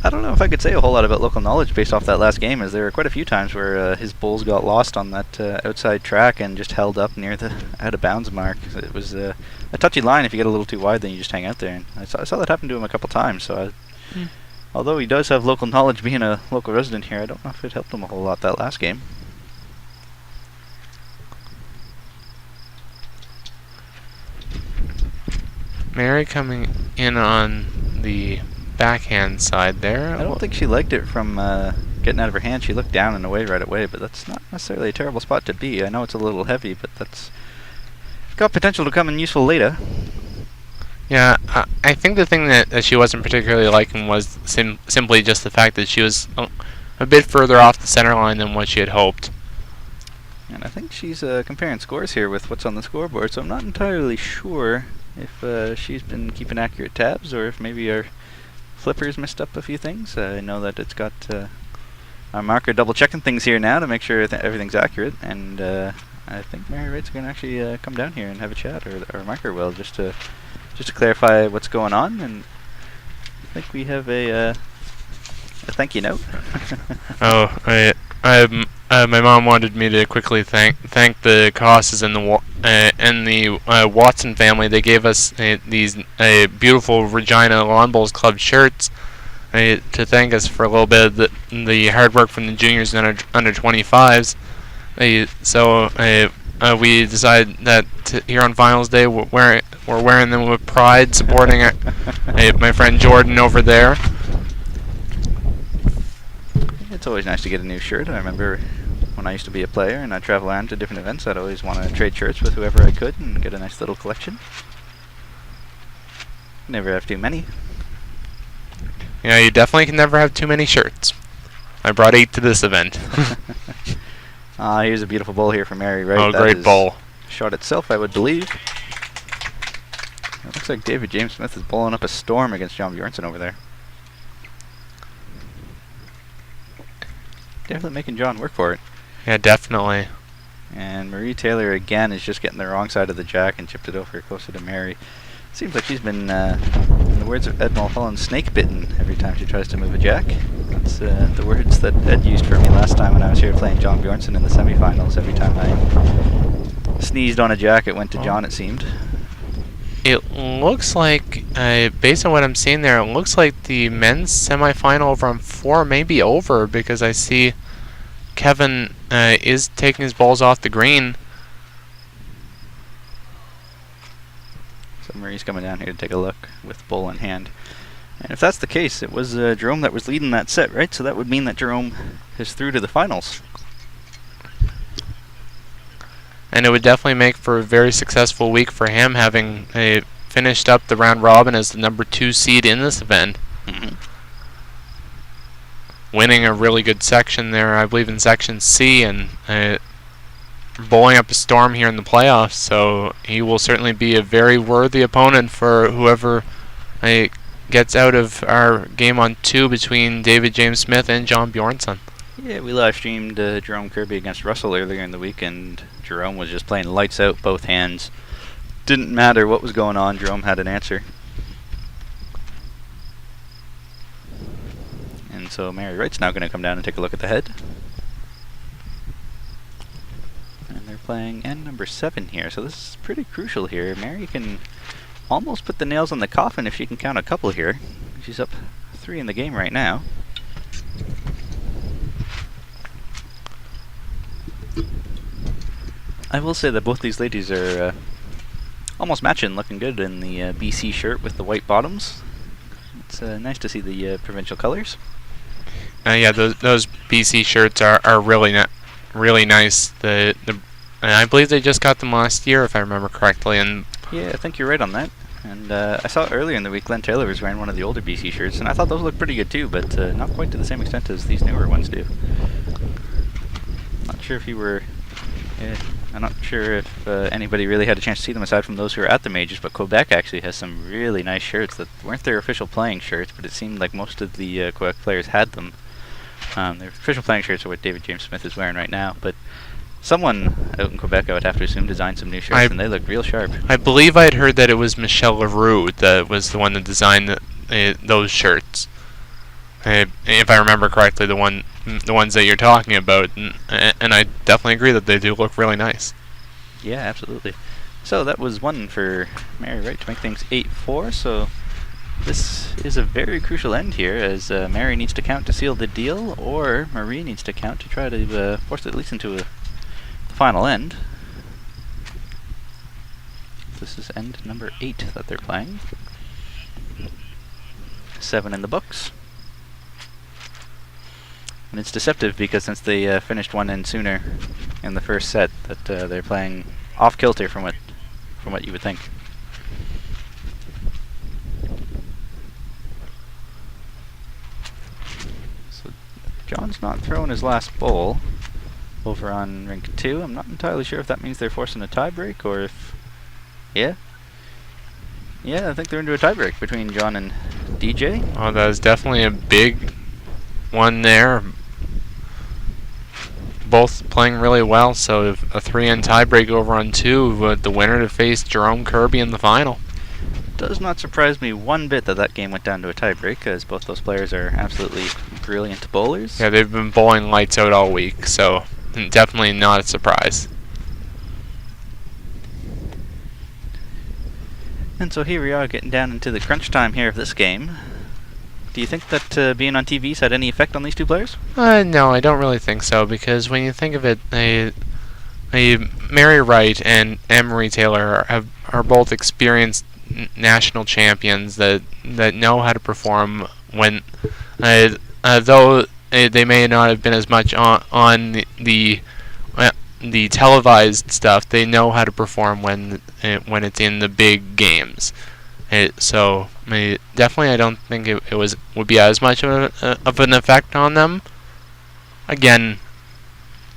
I don't know if I could say a whole lot about local knowledge based off that last game, as there were quite a few times where his bulls got lost on that outside track and just held up near the out of bounds mark. It was a touchy line. If you get a little too wide, then you just hang out there. And I saw that happen to him a couple times. So, although he does have local knowledge, being a local resident here, I don't know if it helped him a whole lot that last game. Mary coming in on the backhand side there. I don't think she liked it from getting out of her hand. She looked down and away right away, but that's not necessarily a terrible spot to be. I know it's a little heavy, but that's got potential to come in useful later. Yeah, I think the thing that she wasn't particularly liking was simply just the fact that she was a bit further off the center line than what she had hoped. And I think she's comparing scores here with what's on the scoreboard, so I'm not entirely sure if she's been keeping accurate tabs or if maybe our flipper's messed up a few things. I know that it's got our marker double checking things here now to make sure everything's accurate, and I think Mary Wright's going to actually come down here and have a chat, or our marker will, just to clarify what's going on. And I think we have a thank you note. Oh, my mom wanted me to quickly thank the Cosses and the Watson family. They gave us these beautiful Regina Lawn Bowls Club shirts to thank us for a little bit of the hard work from the juniors and under 25s. So we decided that here on Finals Day we're wearing them with pride, supporting my friend Jordan over there. It's always nice to get a new shirt. I remember when I used to be a player and I'd travel around to different events, I'd always want to trade shirts with whoever I could and get a nice little collection. Never have too many. Yeah, you definitely can never have too many shirts. I brought 8 to this event. Here's a beautiful bowl here from Mary Wright. Oh, great bowl. Shot itself, I would believe. It looks like David James Smith is bowling up a storm against John Bjornsson over there. Definitely making John work for it. Yeah, definitely. And Marie Taylor again is just getting the wrong side of the jack and chipped it over closer to Mary. Seems like she's been, in the words of Ed Mulholland, snake bitten every time she tries to move a jack. That's the words that Ed used for me last time when I was here playing John Bjornsson in the semifinals. Every time I sneezed on a jack, it went to John, it seemed. It looks like, based on what I'm seeing there, it looks like the men's semifinal over on 4 may be over, because I see Kevin is taking his balls off the green. So Marie's coming down here to take a look with bowl in hand. And if that's the case, it was Jerome that was leading that set, right? So that would mean that Jerome is through to the finals. And it would definitely make for a very successful week for him, having finished up the round robin as the number 2 seed in this event. Mm-hmm. Winning a really good section there, I believe in Section C, and bowling up a storm here in the playoffs. So he will certainly be a very worthy opponent for whoever gets out of our game on 2 between David James Smith and John Bjornsson. Yeah, we live streamed Jerome Kirby against Russell earlier in the week, and Jerome was just playing lights out, both hands. Didn't matter what was going on, Jerome had an answer. And so Mary Wright's now going to come down and take a look at the head. And they're playing end number 7 here, so this is pretty crucial here. Mary can almost put the nails on the coffin if she can count a couple here. She's up 3 in the game right now. I will say that both these ladies are almost matching, looking good in the BC shirt with the white bottoms. It's nice to see the provincial colors. Yeah, those BC shirts are really nice. I believe they just got them last year, if I remember correctly. And yeah, I think you're right on that. And I saw earlier in the week Glenn Taylor was wearing one of the older BC shirts, and I thought those looked pretty good too, but not quite to the same extent as these newer ones do. Not sure if you were... I'm not sure if anybody really had a chance to see them aside from those who were at the majors, but Quebec actually has some really nice shirts that weren't their official playing shirts, but it seemed like most of the Quebec players had them. Their official playing shirts are what David James Smith is wearing right now, but Someone out in Quebec, I would have to assume, designed some new shirts, and they look real sharp. I believe I'd heard that it was Michel Leroux that was the one that designed those shirts. If I remember correctly, the ones that you're talking about, and I definitely agree that they do look really nice. Yeah, absolutely. So that was one for Mary Wright to make things 8-4. So this is a very crucial end here, as Mary needs to count to seal the deal, or Marie needs to count to try to force it at least into the final end. This is end number 8 that they're playing. 7 in the books. And it's deceptive because since they finished one end sooner in the first set, that they're playing off kilter from what you would think. So John's not throwing his last bowl over on rink 2. I'm not entirely sure if that means they're forcing a tie break or if... Yeah, I think they're into a tie break between John and DJ. Oh, that is definitely a big one there. Both playing really well, so a 3-end tiebreak over on 2 with the winner to face Jerome Kirby in the final. Does not surprise me one bit that game went down to a tiebreak, as both those players are absolutely brilliant bowlers. Yeah, they've been bowling lights out all week, so definitely not a surprise. And so here we are getting down into the crunch time here of this game. Do you think that being on TV's had any effect on these two players? No, I don't really think so, because when you think of it, Mary Wright and Anne-Marie Taylor are both experienced national champions that know how to perform when, though they may not have been as much on the televised stuff, they know how to perform when it's in the big games. So definitely, I don't think it would be as much of an effect on them. Again,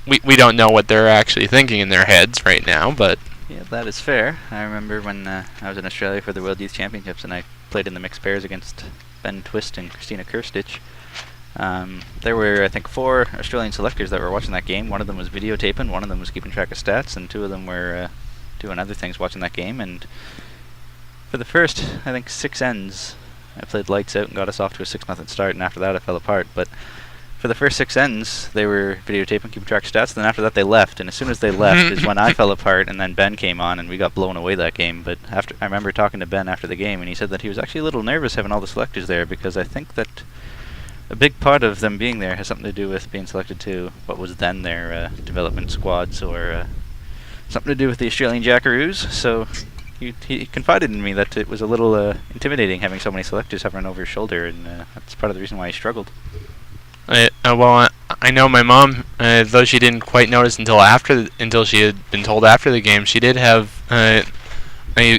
we don't know what they're actually thinking in their heads right now, but yeah, that is fair. I remember when I was in Australia for the World Youth Championships, and I played in the mixed pairs against Ben Twist and Christina Kirstich. There were, I think, 4 Australian selectors that were watching that game. One of them was videotaping, one of them was keeping track of stats, and 2 of them were doing other things watching that game. And for the first, I think, 6 ends, I played lights out and got us off to a 6-0 start, and after that I fell apart. But for the first 6 ends, they were videotaping, keeping track of stats, then after that they left, and as soon as they left is when I fell apart, and then Ben came on, and we got blown away that game. But I remember talking to Ben after the game, and he said that he was actually a little nervous having all the selectors there, because I think that a big part of them being there has something to do with being selected to what was then their development squads, or something to do with the Australian Jackaroos. So he confided in me that it was a little intimidating having so many selectors hovering over his shoulder, and that's part of the reason why he struggled. Well, I know my mom, though she didn't quite notice until she had been told after the game, she did have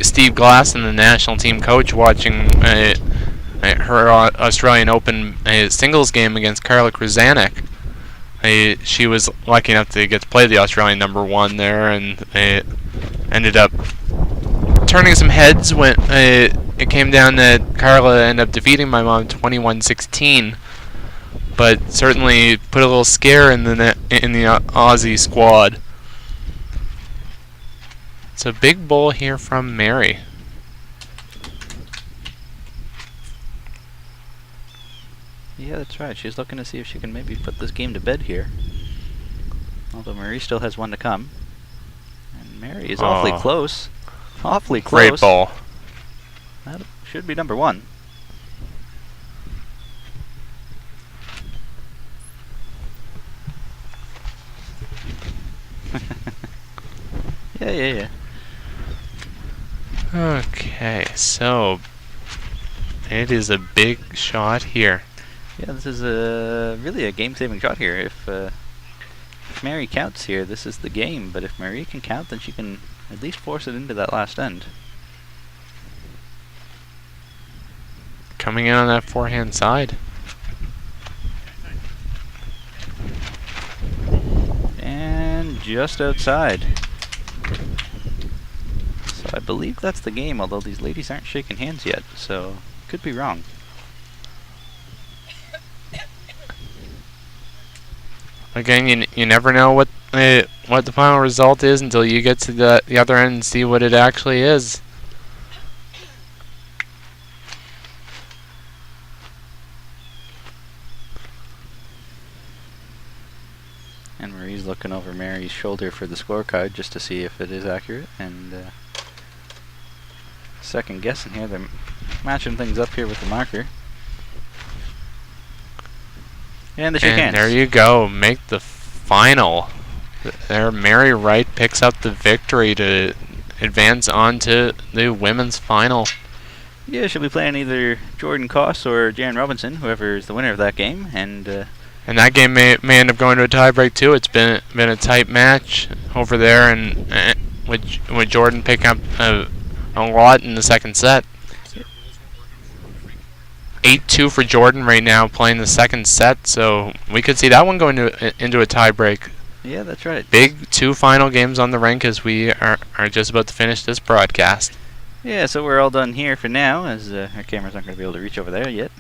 Steve Glasson, the national team coach, watching her Australian Open singles game against Carla Krzanek. She was lucky enough to get to play the Australian #1 there, and ended up turning some heads when it came down that Carla ended up defeating my mom 21-16. But certainly put a little scare in the Aussie squad. It's a big bowl here from Mary. Yeah, that's right. She's looking to see if she can maybe put this game to bed here. Although Marie still has one to come. And Mary is awfully close. Awfully close. Great ball. That should be #1. Yeah. Okay, so it is a big shot here. Yeah, this is really a game-saving shot here. If Mary counts here, this is the game. But if Marie can count, then she can at least force it into that last end. Coming in on that forehand side. And just outside. So I believe that's the game, although these ladies aren't shaking hands yet, so could be wrong. Again, you never know what the final result is until you get to the other end and see what it actually is. And Marie's looking over Mary's shoulder for the scorecard just to see if it is accurate, and second guessing here. They're matching things up here with the marker. And the shake hands. There you go. Make the final. There, Mary Wright picks up the victory to advance on to the women's final. Yeah, she'll be playing either Jordan Koss or Jan Robinson, whoever is the winner of that game, and that game may end up going to a tiebreak too. It's been a tight match over there, and with Jordan picking up a lot in the second set. 8-2 for Jordan right now, playing the second set, so we could see that one going into a tiebreak. Yeah, that's right. Big 2 final games on the rink as we are just about to finish this broadcast. Yeah, so we're all done here for now, as our cameras aren't going to be able to reach over there yet.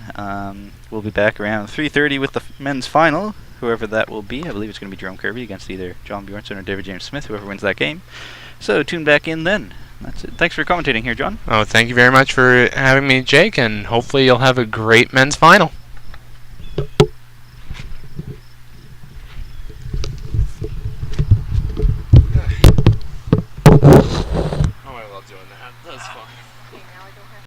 We'll be back around 3:30 with the men's final, whoever that will be. I believe it's going to be Jerome Kirby against either John Bjornsson or David James Smith, whoever wins that game. So tune back in then. That's it. Thanks for commentating here, John. Oh, thank you very much for having me, Jake, and hopefully you'll have a great men's final.